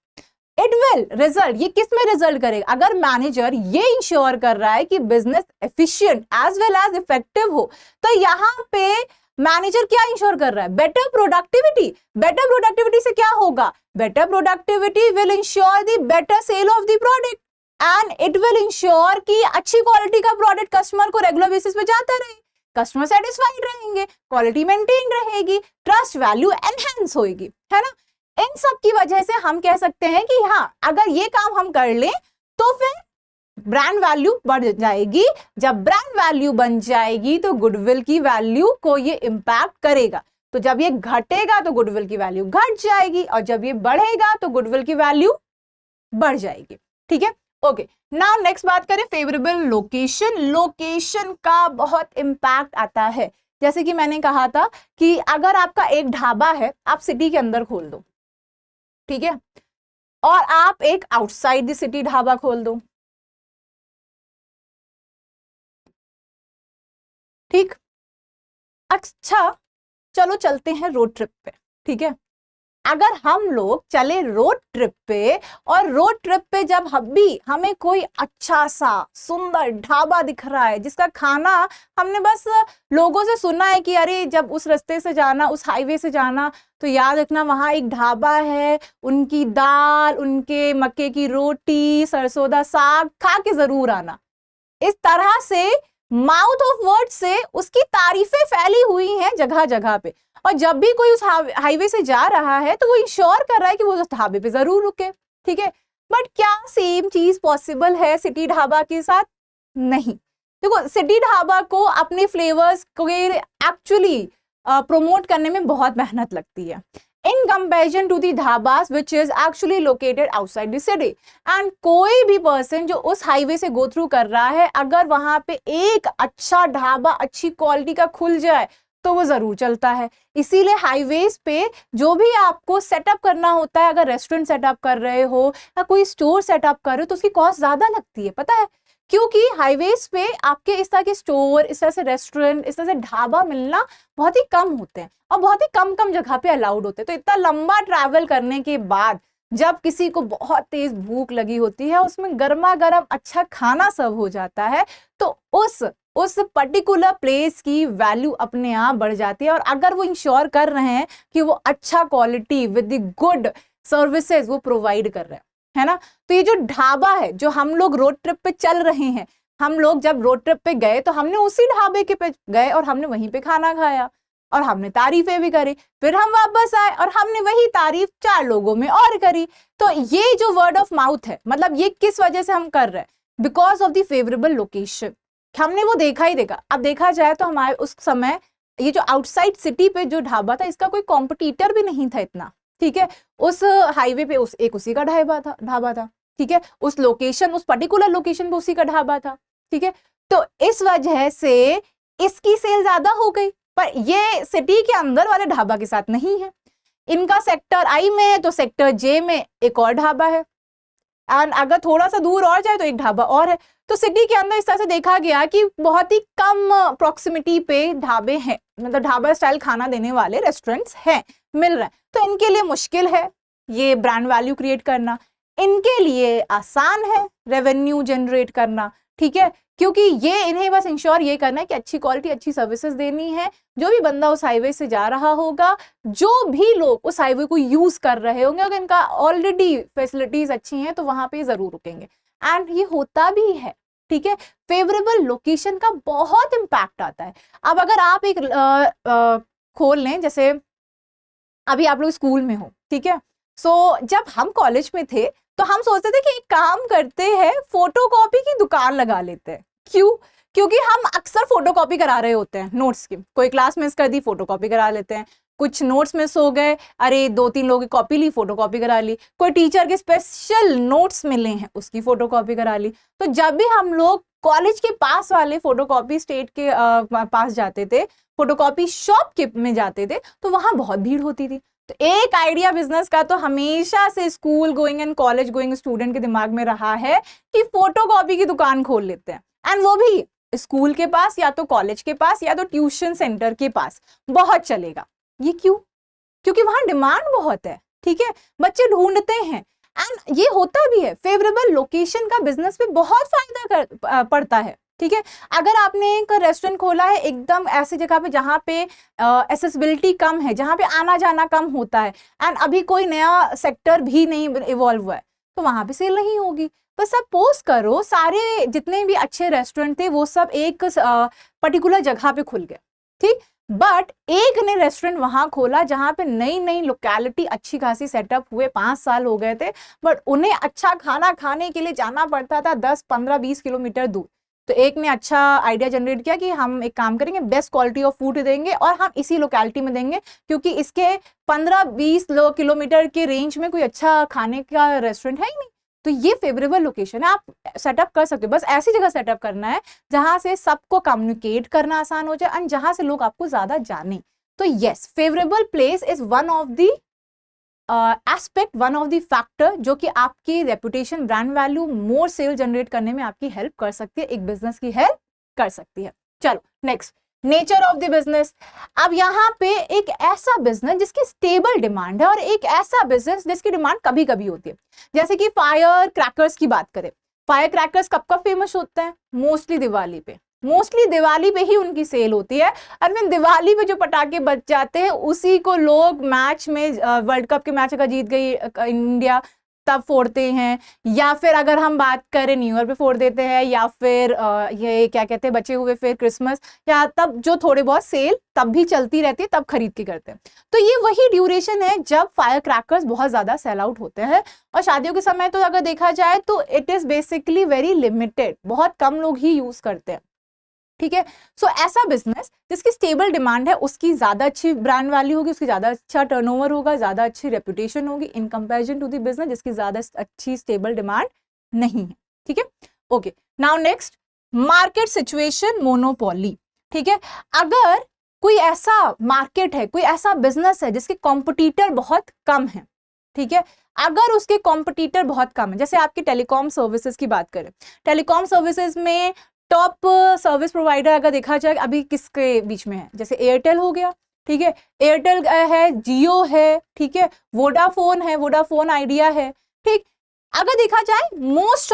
It will result, ये किस में रिजल्ट करेगा? अगर मैनेजर ये इंश्योर कर रहा है कि business efficient as well as effective हो, तो यहाँ पे मैनेजर क्या इंश्योर कर रहा है? Better productivity. बेटर प्रोडक्टिविटी से क्या होगा? Better productivity will ensure the better sale of the product and it will ensure कि अच्छी क्वालिटी का प्रोडक्ट कस्टमर को रेगुलर बेसिस पे जाता रहे, कस्टमर सेटिस्फाइड रहेंगे, क्वालिटी मेंटेन रहेगी, ट्रस्ट वैल्यू एनहेंस होगी, है ना। इन सब की वजह से हम कह सकते हैं कि हाँ, अगर ये काम हम कर लें तो फिर ब्रांड वैल्यू बढ़ जाएगी। जब ब्रांड वैल्यू बन जाएगी तो गुडविल की वैल्यू को ये इंपैक्ट करेगा। तो जब ये घटेगा तो गुडविल की वैल्यू घट जाएगी, और जब ये बढ़ेगा तो गुडविल की वैल्यू बढ़ जाएगी। ठीक है, ओके। नाउ नेक्स्ट बात करें फेवरेबल लोकेशन। लोकेशन का बहुत इंपैक्ट आता है। जैसे कि मैंने कहा था कि अगर आपका एक ढाबा है, आप सिटी के अंदर खोल दो, ठीक है, और आप एक आउटसाइड द सिटी ढाबा खोल दो, ठीक, अच्छा चलो चलते हैं रोड ट्रिप पे। ठीक है, अगर हम लोग चले रोड ट्रिप पे, और रोड ट्रिप पे जब हमें कोई अच्छा सा सुंदर ढाबा दिख रहा है जिसका खाना हमने बस लोगों से सुना है कि अरे जब उस रास्ते से जाना, उस हाईवे से जाना तो याद रखना वहां एक ढाबा है, उनकी दाल, उनके मक्के की रोटी, सरसों दा साग खा के जरूर आना। इस तरह से माउथ ऑफ वर्ड से उसकी तारीफें फैली हुई हैं जगह जगह पे, और जब भी कोई उस हाईवे से जा रहा है तो वो इंश्योर कर रहा है कि वो उस ढाबे पे जरूर रुके। ठीक है, बट क्या सेम चीज पॉसिबल है सिटी ढाबा के साथ? नहीं। देखो, सिटी ढाबा को अपने फ्लेवर्स को एक्चुअली प्रमोट करने में बहुत मेहनत लगती है in comparison to the dhabas which is actually located outside the city, and कोई भी पर्सन जो उस हाईवे से गो थ्रू कर रहा है, अगर वहां पे एक अच्छा ढाबा अच्छी क्वालिटी का खुल जाए तो वो जरूर चलता है। इसीलिए हाईवेज पे जो भी आपको सेटअप करना होता है, अगर रेस्टोरेंट सेटअप कर रहे हो या कोई स्टोर सेटअप कर रहे हो तो उसकी कॉस्ट ज्यादा लगती है, पता है, क्योंकि हाईवेज पे आपके इस तरह के स्टोर, इस तरह से रेस्टोरेंट, इस तरह से ढाबा मिलना बहुत ही कम होते हैं और बहुत ही कम जगह पे अलाउड होते हैं। तो इतना लंबा ट्रैवल करने के बाद जब किसी को बहुत तेज भूख लगी होती है, उसमें गर्मा गर्म अच्छा खाना सर्व हो जाता है, तो उस पर्टिकुलर प्लेस की वैल्यू अपने आप बढ़ जाती है। और अगर वो इंश्योर कर रहे हैं कि वो अच्छा quality with the good services वो प्रोवाइड कर रहे हैं, है ना। तो ये जो ढाबा है, जो हम लोग रोड ट्रिप पे चल रहे हैं, हम लोग जब रोड ट्रिप पे गए तो हमने उसी ढाबे के पे गए और हमने वहीं पे खाना खाया और हमने तारीफें भी करी, फिर हम वापस आए और हमने वही तारीफ 4 लोगों में और करी। तो ये जो वर्ड ऑफ माउथ है, मतलब ये किस वजह से हम कर रहे हैं? Because of the favourable location. हमने वो देखा ही देखा। अब देखा जाए तो हमारे उस समय ये जो आउटसाइड सिटी पे जो ढाबा था, इसका कोई कॉम्पिटिटर भी नहीं था इतना, ठीक है। उस हाईवे पे उसी का ढाबा था, ठीक है। उस लोकेशन, उस पर्टिकुलर लोकेशन पे उसी का ढाबा था, ठीक है। तो इस वजह से इसकी सेल ज्यादा हो गई, पर ये सिटी के अंदर वाले ढाबा के साथ नहीं है। इनका सेक्टर आई में है तो सेक्टर जे में एक और ढाबा है, एंड अगर थोड़ा सा दूर और जाए तो एक ढाबा और है। तो सिटी के अंदर इस तरह से देखा गया कि बहुत ही कम प्रॉक्सिमिटी पे ढाबे हैं, मतलब ढाबा स्टाइल खाना देने वाले रेस्टोरेंट्स हैं, मिल रहे हैं। तो इनके लिए मुश्किल है ये ब्रांड वैल्यू क्रिएट करना, इनके लिए आसान है रेवेन्यू जनरेट करना, ठीक है, क्योंकि ये इन्हें बस इंश्योर ये करना है कि अच्छी क्वालिटी, अच्छी सर्विसेज देनी है। जो भी बंदा उस हाईवे से जा रहा होगा, जो भी लोग उस हाईवे को यूज कर रहे होंगे, अगर इनका ऑलरेडी फैसिलिटीज अच्छी हैं तो वहां पे जरूर रुकेंगे। एंड ये होता भी है, ठीक है। फेवरेबल लोकेशन का बहुत इम्पैक्ट आता है। अब अगर आप एक खोल लें, जैसे अभी आप लोग स्कूल में हो, ठीक है, सो जब हम कॉलेज में थे तो हम सोचते थे कि एक काम करते हैं, फोटोकॉपी की दुकान लगा लेते हैं। क्यों? क्योंकि हम अक्सर फोटोकॉपी करा रहे होते हैं नोट्स की, कोई क्लास मिस कर दी फोटोकॉपी करा लेते हैं, कुछ नोट्स मिस हो गए, अरे 2-3 लोगों की कॉपी ली, फोटोकॉपी करा ली, कोई टीचर के स्पेशल नोट्स मिले हैं उसकी फोटोकॉपी करा ली। तो जब भी हम लोग कॉलेज के पास वाले फोटोकॉपी स्टेट के पास जाते थे, फोटोकॉपी शॉप के में जाते थे, तो वहां बहुत भीड़ होती थी। तो एक आइडिया बिजनेस का तो हमेशा से school going and college going student के दिमाग में रहा है कि फोटोकॉपी की दुकान खोल लेते हैं, एंड वो भी स्कूल के पास या तो कॉलेज के पास या तो ट्यूशन सेंटर के पास। बहुत चलेगा। ये क्यों? क्योंकि वहां डिमांड बहुत है, ठीक है, बच्चे ढूंढते हैं, एंड ये होता भी है। फेवरेबल लोकेशन का बिजनेस पे बहुत फायदा पड़ता है, ठीक है। अगर आपने एक रेस्टोरेंट खोला है एकदम ऐसी जगह पे जहां पे एक्सेसिबिलिटी कम है, जहां पे आना जाना कम होता है, एंड अभी कोई नया सेक्टर भी नहीं इवॉल्व हुआ है, तो वहां पे सेल नहीं होगी। बस सपोज करो सारे जितने भी अच्छे रेस्टोरेंट थे वो सब एक पर्टिकुलर जगह पे खुल गए, ठीक, बट एक ने रेस्टोरेंट वहां खोला जहां पे नई नई लोकेलिटी अच्छी खासी सेटअप हुए, 5 साल हो गए थे, बट उन्हें अच्छा खाना खाने के लिए जाना पड़ता था 10, 15, 20 किलोमीटर दूर। तो एक ने अच्छा आइडिया जनरेट किया कि हम एक काम करेंगे, बेस्ट क्वालिटी ऑफ फूड देंगे और हम इसी लोकेलिटी में देंगे, क्योंकि इसके 15-20 किलोमीटर के रेंज में कोई अच्छा खाने का रेस्टोरेंट है ही नहीं। तो ये फेवरेबल लोकेशन है, आप सेटअप कर सकते हो। बस ऐसी जगह सेटअप करना है जहां से सबको कम्युनिकेट करना आसान हो जाए एंड जहां से लोग आपको ज्यादा जाने। तो yes, favourable place is one of the aspect, one of the factor जो कि आपकी रेपुटेशन, ब्रांड वैल्यू, मोर सेल जनरेट करने में आपकी हेल्प कर सकती है, एक बिजनेस की हेल्प कर सकती है। चलो next, nature of the business. अब यहाँ पे एक ऐसा बिजनेस जिसकी स्टेबल डिमांड है और एक ऐसा बिजनेस जिसकी डिमांड कभी कभी होती है। जैसे कि फायर क्रैकर्स की बात करें, फायर क्रैकर्स कब कब फेमस होते हैं? मोस्टली दिवाली पे, मोस्टली दिवाली पे ही उनकी सेल होती है। और फिर दिवाली पे जो पटाखे बच जाते हैं उसी को लोग मैच में, वर्ल्ड कप के मैच अगर जीत गई इंडिया तब फोड़ते हैं, या फिर अगर हम बात करें न्यू ईयर पे फोड़ देते हैं, या फिर ये क्या कहते हैं बचे हुए फिर क्रिसमस, या तब जो थोड़े बहुत सेल तब भी चलती रहती है, तब खरीद के करते हैं। तो ये वही ड्यूरेशन है जब फायर क्रैकर्स बहुत ज्यादा सेल आउट होते हैं। और शादियों के समय तो अगर देखा जाए तो it is basically very limited, बहुत कम लोग ही यूज करते हैं, ठीक है। सो ऐसा बिजनेस जिसकी स्टेबल डिमांड है उसकी ज्यादा अच्छी ब्रांड वैल्यू होगी, उसकी ज्यादा अच्छा टर्नओवर होगा, ज्यादा अच्छी रेपुटेशन होगी in comparison to the business जिसकी ज्यादा अच्छी स्टेबल डिमांड नहीं है, ठीक है। Okay, now next, market situation, monopoly, ठीक है। अगर कोई ऐसा मार्केट है, कोई ऐसा बिजनेस है जिसके कॉम्पिटिटर बहुत कम है, ठीक है, अगर उसके कॉम्पिटिटर बहुत कम है, जैसे आपकी टेलीकॉम सर्विसेज की बात करें, टेलीकॉम सर्विसेज में टॉप सर्विस प्रोवाइडर अगर देखा जाए अभी किसके बीच में है, जैसे एयरटेल हो गया, ठीक है, एयरटेल है, जियो है, ठीक है, वोडाफोन है, वोडाफोन आइडिया है, ठीक। अगर देखा जाए मोस्ट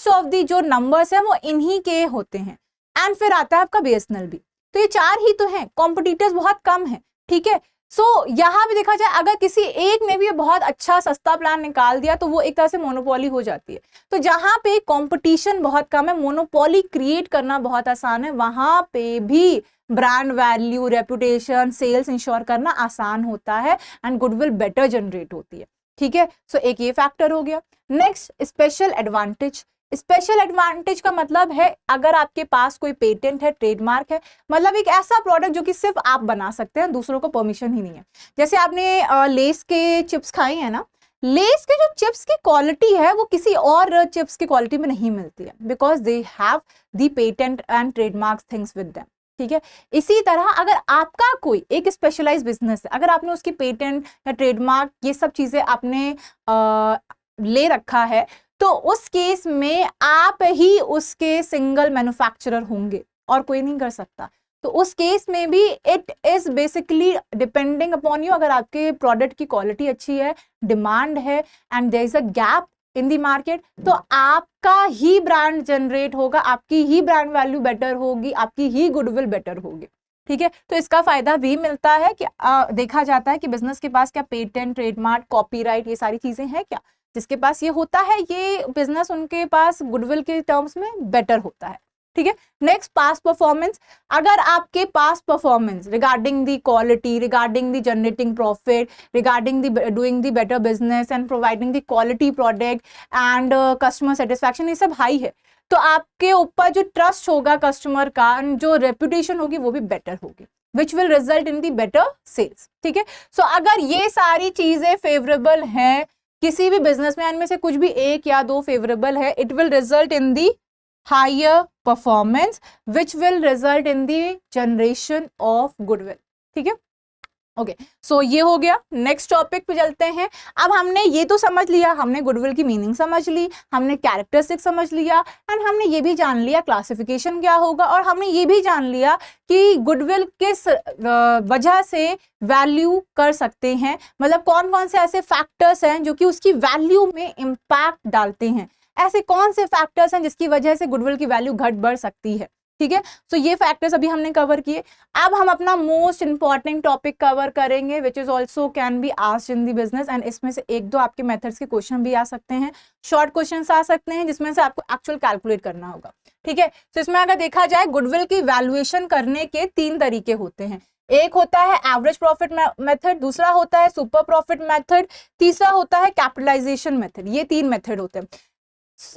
ऑफ दी जो नंबर्स है वो इन्हीं के होते हैं, एंड फिर आता है आपका बीएसएनएल भी। तो ये 4 ही तो हैं, कॉम्पिटिटर्स बहुत कम है, ठीक है। सो यहाँ भी देखा जाए अगर किसी एक ने भी बहुत अच्छा सस्ता प्लान निकाल दिया तो वो एक तरह से मोनोपोली हो जाती है। तो जहां पे कंपटीशन बहुत कम है, मोनोपोली क्रिएट करना बहुत आसान है, वहां पे भी brand value, reputation, sales ensure करना आसान होता है एंड गुडविल बेटर जनरेट होती है, ठीक है। सो एक ये फैक्टर हो गया। Next, special advantage. Special advantage का मतलब है अगर आपके पास कोई पेटेंट है, ट्रेडमार्क है, मतलब एक ऐसा प्रोडक्ट जो कि सिर्फ आप बना सकते हैं, दूसरों को परमिशन ही नहीं है। जैसे आपने लेस के चिप्स खाए हैं ना, लेस के जो चिप्स की क्वालिटी है वो किसी और चिप्स की क्वालिटी में नहीं मिलती है, because they have the patent and trademark things with them, ठीक है। इसी तरह अगर आपका कोई एक स्पेशलाइज बिजनेस है, अगर आपने उसकी पेटेंट या ट्रेडमार्क ये सब चीजें आपने ले रखा है, तो उस केस में आप ही उसके सिंगल मैन्युफैक्चरर होंगे और कोई नहीं कर सकता। तो उस केस में भी it is basically depending upon you. अगर आपके प्रोडक्ट की क्वालिटी अच्छी है, डिमांड है and there is a gap in the market, तो आपका ही ब्रांड जनरेट होगा, आपकी ही ब्रांड वैल्यू बेटर होगी, आपकी ही गुडविल बेटर होगी, ठीक है। तो इसका फायदा भी मिलता है कि देखा जाता है कि बिजनेस के पास क्या पेटेंट, ट्रेडमार्क, कॉपीराइट ये सारी चीजें हैं क्या, जिसके पास ये होता है ये बिजनेस उनके पास गुडविल के टर्म्स में बेटर होता है। ठीक है, नेक्स्ट पास्ट परफॉर्मेंस। अगर आपके past performance regarding the quality, regarding the generating profit, regarding the doing the better business and providing the quality product and customer satisfaction, ये सब हाई है, तो आपके ऊपर जो ट्रस्ट होगा कस्टमर का, जो रेपुटेशन होगी वो भी बेटर होगी, which will result in the better sales. ठीक है, सो अगर ये सारी चीजें फेवरेबल हैं, किसी भी बिजनेसमैन में से कुछ भी एक या दो फेवरेबल है, it will result in the higher performance which will result in the generation of goodwill. ठीक है, ओके, सो ये हो गया। नेक्स्ट टॉपिक पे चलते हैं। अब हमने ये तो समझ लिया, हमने गुडविल की मीनिंग समझ ली, हमने कैरेक्टरिस्टिक समझ लिया, एंड हमने ये भी जान लिया क्लासिफिकेशन क्या होगा, और हमने ये भी जान लिया कि गुडविल किस वजह से वैल्यू कर सकते हैं, मतलब कौन कौन से ऐसे फैक्टर्स हैं जो कि उसकी वैल्यू में इम्पैक्ट डालते हैं, ऐसे कौन से फैक्टर्स हैं जिसकी वजह से गुडविल की वैल्यू घट बढ़ सकती है। ठीक है, सो ये फैक्टर्स अभी हमने कवर किए। अब हम अपना मोस्ट इंपॉर्टेंट टॉपिक कवर करेंगे which is also can be asked in the business, and इसमें से एक दो आपके मेथड्स के क्वेश्चन भी आ सकते हैं, शॉर्ट क्वेश्चन आ सकते हैं जिसमें से आपको एक्चुअल कैलकुलेट करना होगा। ठीक है, तो इसमें अगर देखा जाए गुडविल की वैल्यूएशन करने के 3 तरीके होते हैं। एक होता है एवरेज प्रॉफिट मेथड, दूसरा होता है सुपर प्रॉफिट मेथड, तीसरा होता है कैपिटलाइजेशन मेथड। ये 3 मेथड होते हैं।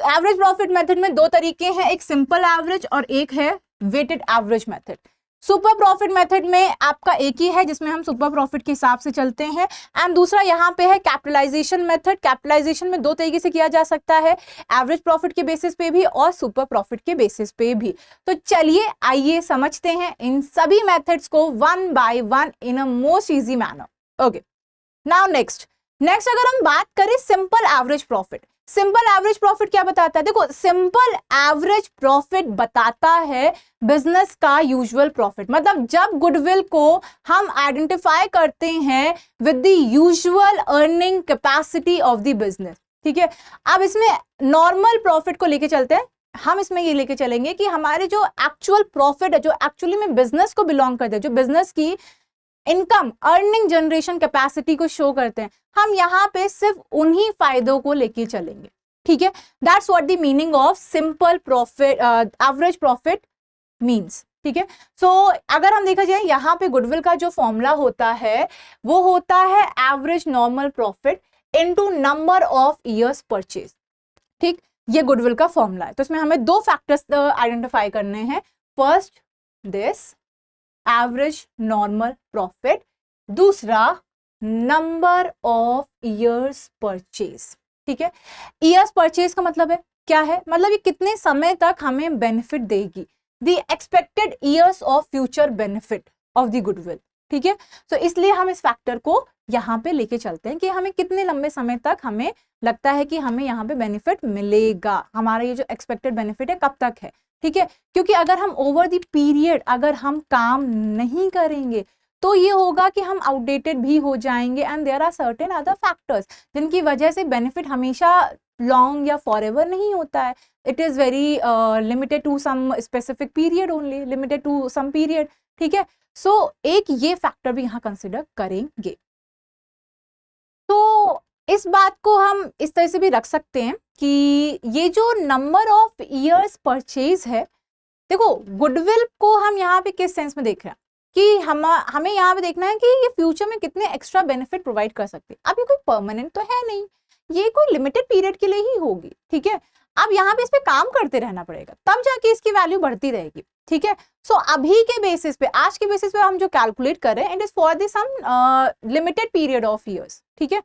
एवरेज प्रॉफिट मेथड में 2 तरीके हैं, एक सिंपल एवरेज और एक है weighted average method. Super profit method में आपका एक ही है जिसमें हम सुपर प्रॉफिट के हिसाब से चलते हैं, एंड दूसरा यहाँ पे है कैपिटलाइजेशन मेथड। कैपिटलाइजेशन में 2 तरीके से किया जा सकता है, एवरेज प्रॉफिट के बेसिस पे भी और सुपर प्रॉफिट के बेसिस पे भी। तो चलिए आइए समझते हैं इन सभी मेथड्स को one by one in a most easy manner. Okay, now next अगर हम बात करें simple average profit. Simple average profit क्या बताता है? देखो, सिंपल एवरेज प्रॉफिट बताता है बिजनेस का यूजुअल प्रॉफिट, मतलब जब गुडविल को हम आइडेंटिफाई करते हैं with the usual earning capacity of the business. ठीक है, अब इसमें नॉर्मल प्रॉफिट को लेके चलते हैं। हम इसमें ये लेके चलेंगे कि हमारे जो एक्चुअल प्रॉफिट है, जो एक्चुअली में बिजनेस को बिलोंग करते हैं, जो बिजनेस की इनकम अर्निंग जनरेशन कैपेसिटी को शो करते हैं, हम यहाँ पे सिर्फ उन्हीं फायदों को लेके चलेंगे। ठीक है, that's what the meaning of simple profit average profit means. ठीक है, सो अगर हम देखा जाए यहाँ पे गुडविल का जो फॉर्मूला होता है वो होता है average normal profit into number of years purchase. ठीक, ये गुडविल का फॉर्मूला है। तो इसमें हमें 2 फैक्टर्स आइडेंटिफाई करने हैं। First this average normal profit, दूसरा नंबर ऑफ ईयर्स परचेज। ठीक है, ईयर्स परचेज का मतलब है क्या है? मतलब ये कितने समय तक हमें बेनिफिट देगी, the expected years of future benefit of the goodwill. ठीक है, तो इसलिए हम इस फैक्टर को यहाँ पे लेके चलते हैं कि हमें कितने लंबे समय तक हमें लगता है कि हमें यहाँ पे बेनिफिट मिलेगा, हमारा ये जो एक्सपेक्टेड बेनिफिट है कब तक है। ठीक है, क्योंकि अगर हम ओवर द पीरियड अगर हम काम नहीं करेंगे तो ये होगा कि हम आउटडेटेड भी हो जाएंगे, and there are certain other factors जिनकी वजह से बेनिफिट हमेशा लॉन्ग या फॉरएवर नहीं होता है। It is very limited to some specific period only, limited to some period. ठीक है, सो एक ये फैक्टर भी यहाँ कंसिडर करेंगे। तो इस बात को हम इस तरह से भी रख सकते हैं कि ये जो नंबर ऑफ ईयर्स परचेज है, देखो गुडविल को हम यहाँ पे किस सेंस में देख रहे हैं कि हमें यहाँ पे देखना है कि ये फ्यूचर में कितने एक्स्ट्रा बेनिफिट प्रोवाइड कर सकते हैं। अब ये कोई परमानेंट तो है नहीं, ये कोई लिमिटेड पीरियड के लिए ही होगी। ठीक है, अब यहाँ पे इस पे काम करते रहना पड़ेगा, तब जाके इसकी वैल्यू बढ़ती रहेगी। ठीक है, सो अभी के बेसिस पे, आज के बेसिस पे हम जो कैलकुलेट कर रहे हैं, it is for the some limited period of years. ठीक है,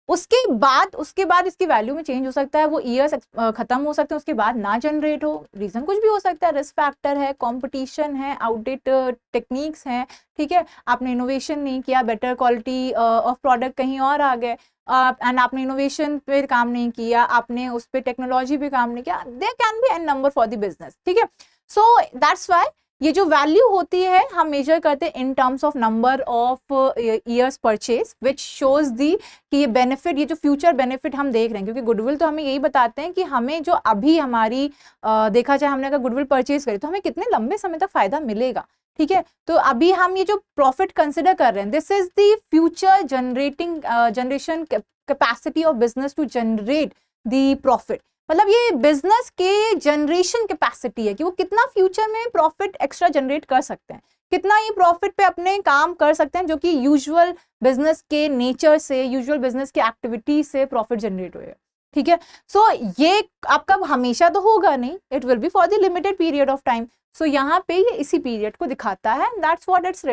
उसके बाद इसकी वैल्यू में चेंज हो सकता है, वो ईयर्स खत्म हो सकते हैं, उसके बाद ना जनरेट हो, रीजन कुछ भी हो सकता है, रिस्क फैक्टर है, कंपटीशन है, आउटडेटेड टेक्निक्स हैं। ठीक है, आपने इनोवेशन नहीं किया, बेटर क्वालिटी ऑफ प्रोडक्ट कहीं और आ गए, एंड आपने इनोवेशन पे काम नहीं किया, आपने उस पर टेक्नोलॉजी पे काम नहीं किया, there can be an number for the business. ठीक है, सो दैट्स व्हाई ये जो वैल्यू होती है हम मेजर करते हैं इन terms of number of years purchase, which shows the कि ये बेनिफिट, ये जो फ्यूचर बेनिफिट हम देख रहे हैं, क्योंकि गुडविल तो हमें यही बताते हैं कि हमें जो अभी हमारी देखा जाए, हमने अगर गुडविल परचेज करी तो हमें कितने लंबे समय तक फायदा मिलेगा। ठीक है, तो अभी हम ये जो प्रॉफिट कंसिडर कर रहे हैं, this is the future generation capacity of business to generate the profit, मतलब ये बिजनेस के जनरेशन कैपेसिटी है कि वो कितना फ्यूचर में प्रॉफिट एक्स्ट्रा जनरेट कर सकते हैं, कितना ये प्रॉफिट पे अपने काम कर सकते हैं जो कि यूजुअल बिजनेस के नेचर से, यूजुअल बिजनेस की एक्टिविटी से प्रॉफिट जनरेट होएगा। ठीक है, सो ये आपका हमेशा तो होगा नहीं, it will be for the limited period of time. So यहाँ पे ये इसी पीरियड को दिखाता है, दैट्स व्हाट्स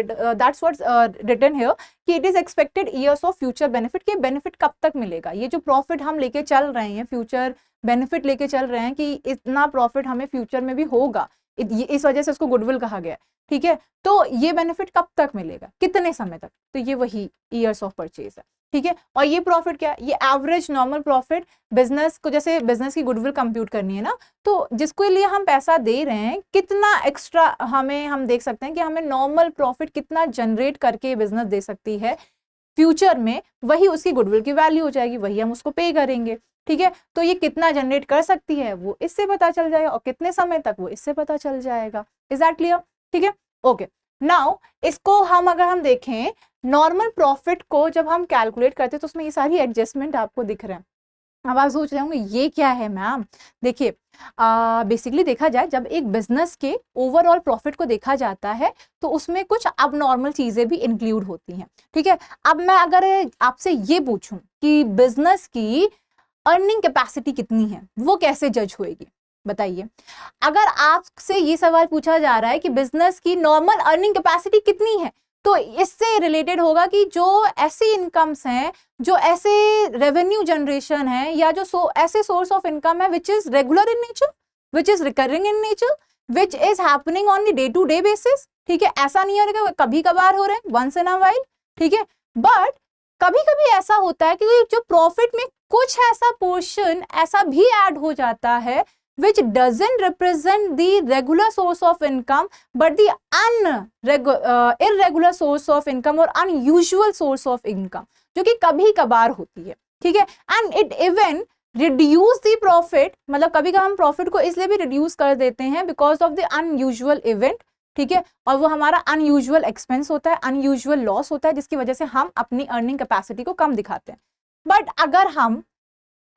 रिटन हियर कि it is expected years of future benefit, कि बेनिफिट कब तक मिलेगा, ये जो प्रॉफिट हम लेके चल रहे हैं, फ्यूचर बेनिफिट लेके चल रहे हैं कि इतना प्रॉफिट हमें फ्यूचर में भी होगा, इस वजह से उसको गुडविल कहा गया है। ठीक है, तो ये बेनिफिट कब तक मिलेगा, कितने समय तक, तो ये वही ईयर्स ऑफ परचेज है। ठीक है, और ये प्रॉफिट क्या है, ये एवरेज नॉर्मल प्रॉफिट बिजनेस को, जैसे बिजनेस की गुडविल कंप्यूट करनी है ना, तो जिसके लिए हम पैसा दे रहे हैं कितना एक्स्ट्रा हमें, हम देख सकते हैं कि हमें नॉर्मल प्रॉफिट कितना जनरेट करके बिजनेस दे सकती है फ्यूचर में, वही उसकी गुडविल की वैल्यू हो जाएगी, वही हम उसको पे करेंगे। ठीक है, तो ये कितना जनरेट कर सकती है वो इससे पता चल जाएगा, और कितने समय तक वो इससे पता चल जाएगा। Is that clear? ठीक है, ओके। नाउ इसको अगर हम देखें नॉर्मल प्रॉफिट को जब हम कैलकुलेट करते हैं तो उसमें ये सारी एडजस्टमेंट आपको दिख रहे हैं। अब आप सोच रहे होंगे ये क्या है मैम, देखिए बेसिकली देखा जाए जब एक बिजनेस के ओवरऑल प्रॉफिट को देखा जाता है तो उसमें कुछ अब नॉर्मल चीजें भी इंक्लूड होती हैं। ठीक है, अब मैं अगर आपसे ये पूछूं कि बिजनेस की अर्निंग कैपेसिटी कितनी है, वो कैसे जज होएगी बताइए। अगर आपसे ये सवाल पूछा जा रहा है कि बिजनेस की नॉर्मल अर्निंग कैपेसिटी कितनी है, तो इससे रिलेटेड होगा कि जो ऐसी इनकम्स हैं, जो ऐसे रेवेन्यू जनरेशन है, या जो ऐसे सोर्स ऑफ इनकम है which is regular in nature, which is recurring in nature, which is happening on the day to day basis. ठीक है, ऐसा नहीं हो रहा कि कभी कभार हो रहे हैं, वंस इन अ वाइल। ठीक है, बट कभी कभी ऐसा होता है कि जो प्रॉफिट में कुछ ऐसा पोर्शन ऐसा भी ऐड हो जाता है which doesn't represent the regular source of income but the irregular source of income or unusual source of income, जो कि कभी कभार होती है। ठीक है, and it even reduce the profit, मतलब कभी कभी हम प्रॉफिट को इसलिए भी रिड्यूस कर देते हैं because of the unusual event। ठीक है, और वो हमारा अनयूजुअल एक्सपेंस होता है, अनयूजुअल लॉस होता है, जिसकी वजह से हम अपनी अर्निंग कैपेसिटी को कम दिखाते हैं। बट अगर हम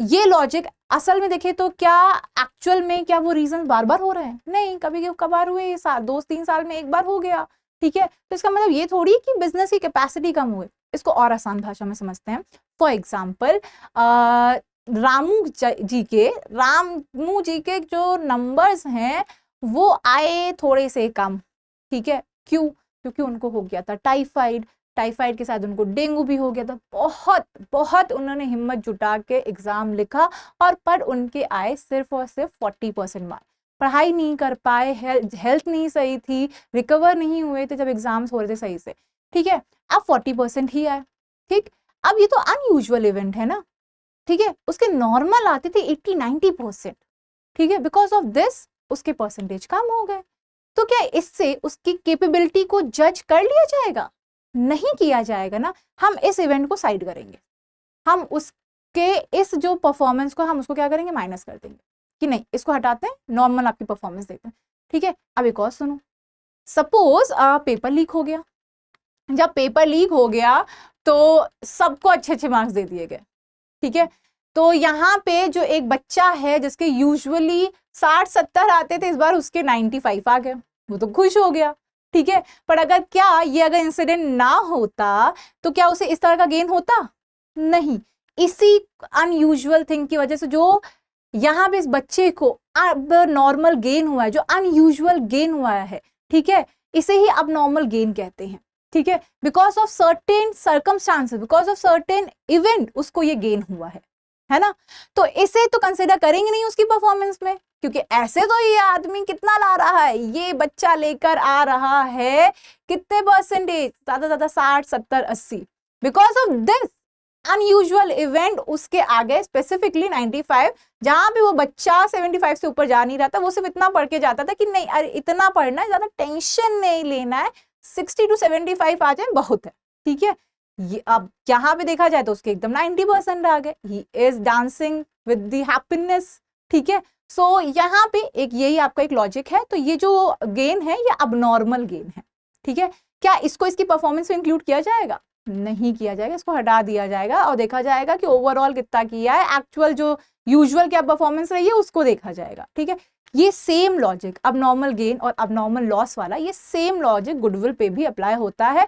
ये लॉजिक असल में देखें तो क्या एक्चुअल में क्या वो रीजन बार बार हो रहे हैं? नहीं, कभी कभार हुए, 2-3 साल में एक बार हो गया। ठीक है, तो इसका मतलब ये थोड़ी कि बिजनेस की कैपेसिटी कम हुई। इसको और आसान भाषा में समझते हैं। फॉर एग्जाम्पल रामू जी के जो नंबर्स हैं वो आए थोड़े से कम। ठीक है, क्यों? क्योंकि उनको हो गया था टाइफाइड के साथ उनको डेंगू भी हो गया था। बहुत उन्होंने हिम्मत जुटा के एग्जाम लिखा और पर उनके आए सिर्फ और सिर्फ 40% मार्क। पढ़ाई नहीं कर पाए, हेल्थ नहीं सही थी, रिकवर नहीं हुए थे जब एग्जाम्स हो रहे थे सही से। ठीक है, अब 40% ही आए। ठीक, अब ये तो अनयूजुअल इवेंट है ना। ठीक है, उसके नॉर्मल आते थे 80-90%। ठीक है, बिकॉज ऑफ दिस उसके परसेंटेज कम हो गए। तो क्या इससे उसकी कैपेबिलिटी को जज कर लिया जाएगा? नहीं किया जाएगा ना। हम इस इवेंट को साइड करेंगे, हम उसके इस जो परफॉर्मेंस को हम उसको क्या करेंगे, माइनस कर देंगे कि नहीं, इसको हटाते हैं, नॉर्मल आपकी परफॉर्मेंस देते हैं। ठीक है, अब एक और सुनो, सपोज पेपर लीक हो गया। जब पेपर लीक हो गया तो सबको अच्छे मार्क्स दे दिए गए। ठीक है, तो यहाँ पे जो एक बच्चा है जिसके यूजुअली 60-70 आते थे, इस बार उसके 95 आ गए, वो तो खुश हो गया। ठीक है, पर अगर इंसिडेंट ना होता तो क्या उसे इस तरह का गेन होता? नहीं। इसी अनयूजुअल थिंग की वजह से जो यहाँ पे इस बच्चे को अब नॉर्मल गेन हुआ है, जो अनयूजुअल गेन हुआ है, ठीक है, इसे ही अब नॉर्मल गेन कहते हैं। ठीक है, because of certain circumstances, because of certain event उसको ये गेन हुआ है ना। तो इसे तो कंसिडर करेंगे नहीं उसकी परफॉर्मेंस में, क्योंकि ऐसे तो ये आदमी कितना ला रहा है, ये बच्चा लेकर आ रहा है कितने परसेंटेज, ज्यादा 60-70-80। Because of this unusual event उसके आगे स्पेसिफिकली 95, जहां पे वो बच्चा 75 से ऊपर जा नहीं रहा था, वो सिर्फ इतना पढ़ के जाता था कि नहीं अरे इतना पढ़ना है, ज्यादा टेंशन नहीं लेना है, 60 to 75 आ जाए बहुत है। ठीक है, ये अब यहाँ पे देखा जाए तो उसके एकदम 90% आ गए। He is dancing with the happiness. ठीक है, सो यहाँ पे एक यही आपका एक लॉजिक है। तो ये जो गेन है ये अबनॉर्मल गेन है। ठीक है, क्या इसको इसकी परफॉर्मेंस में इंक्लूड किया जाएगा? नहीं किया जाएगा, इसको हटा दिया जाएगा और देखा जाएगा कि ओवरऑल कितना किया है, एक्चुअल जो यूजुअल क्या परफॉर्मेंस रही है उसको देखा जाएगा। ठीक है, ये सेम लॉजिक अबनॉर्मल गेन और अबनॉर्मल लॉस वाला, ये सेम लॉजिक गुडविल पे भी अप्लाई होता है।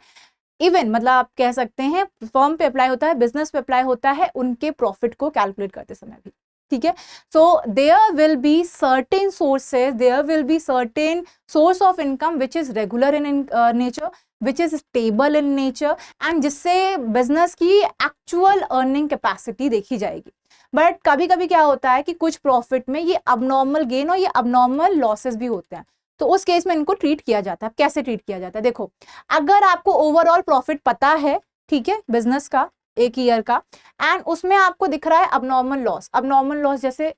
इवन मतलब आप कह सकते हैं फर्म पे अप्लाई होता है, बिजनेस पे अप्लाई होता है, उनके प्रॉफिट को कैलकुलेट करते समय भी। ठीक है, so there will be certain sources, there will be certain source of income which is regular in nature, which is stable in nature, and जिससे बिजनेस की एक्चुअल अर्निंग कैपेसिटी देखी जाएगी। बट कभी कभी क्या होता है कि कुछ प्रॉफिट में ये अबनॉर्मल गेन और ये अबनॉर्मल लॉसेस भी होते हैं, तो उस केस में इनको ट्रीट किया जाता है। कैसे ट्रीट किया जाता है, देखो अगर आपको ओवरऑल प्रॉफिट पता है, ठीक है, बिजनेस का एक ईयर का, एंड उसमें आपको दिख रहा है अबनॉर्मल लॉस जैसे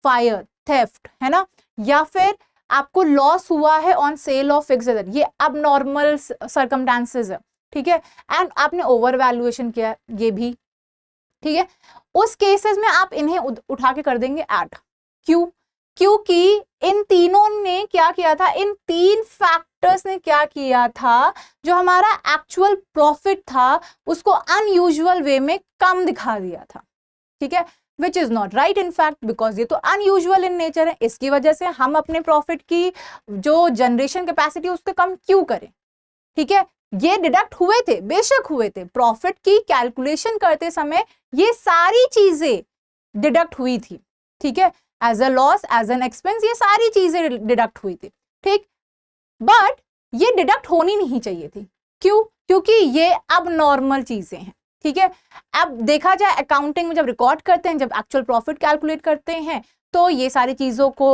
फायर, थेफ्ट, है ना, या फिर आपको लॉस हुआ है on sale of fixed asset, ये अबनॉर्मल सर्कमस्टेंसेस है। ठीक है, एंड आपने ओवर वैल्यूएशन किया ये भी। ठीक है, उस केसेस में आप इन्हें उठा के कर देंगे ऐड। क्यों? क्योंकि इन तीनों ने क्या किया था, इन तीन फैक्टर्स ने क्या किया था, जो हमारा एक्चुअल प्रॉफिट था उसको अनयूजुअल वे में कम दिखा दिया था। ठीक है, which is not right in fact, because ये तो अनयूजुअल इन नेचर है। इसकी वजह से हम अपने प्रॉफिट की जो जनरेशन कैपेसिटी उसको कम क्यों करें। ठीक है, ये डिडक्ट हुए थे, बेशक हुए थे, प्रॉफिट की कैलकुलेशन करते समय ये सारी चीजें डिडक्ट हुई थी। ठीक है, as a loss, as an expense, ये सारी चीजें डिडक्ट हुई थी। ठीक, बट ये डिडक्ट होनी नहीं चाहिए थी। क्यों? क्योंकि ये अब नॉर्मल चीजें हैं। ठीक है, अब देखा जाए अकाउंटिंग में जब रिकॉर्ड करते हैं, जब एक्चुअल प्रॉफिट कैलकुलेट करते हैं, तो ये सारी चीजों को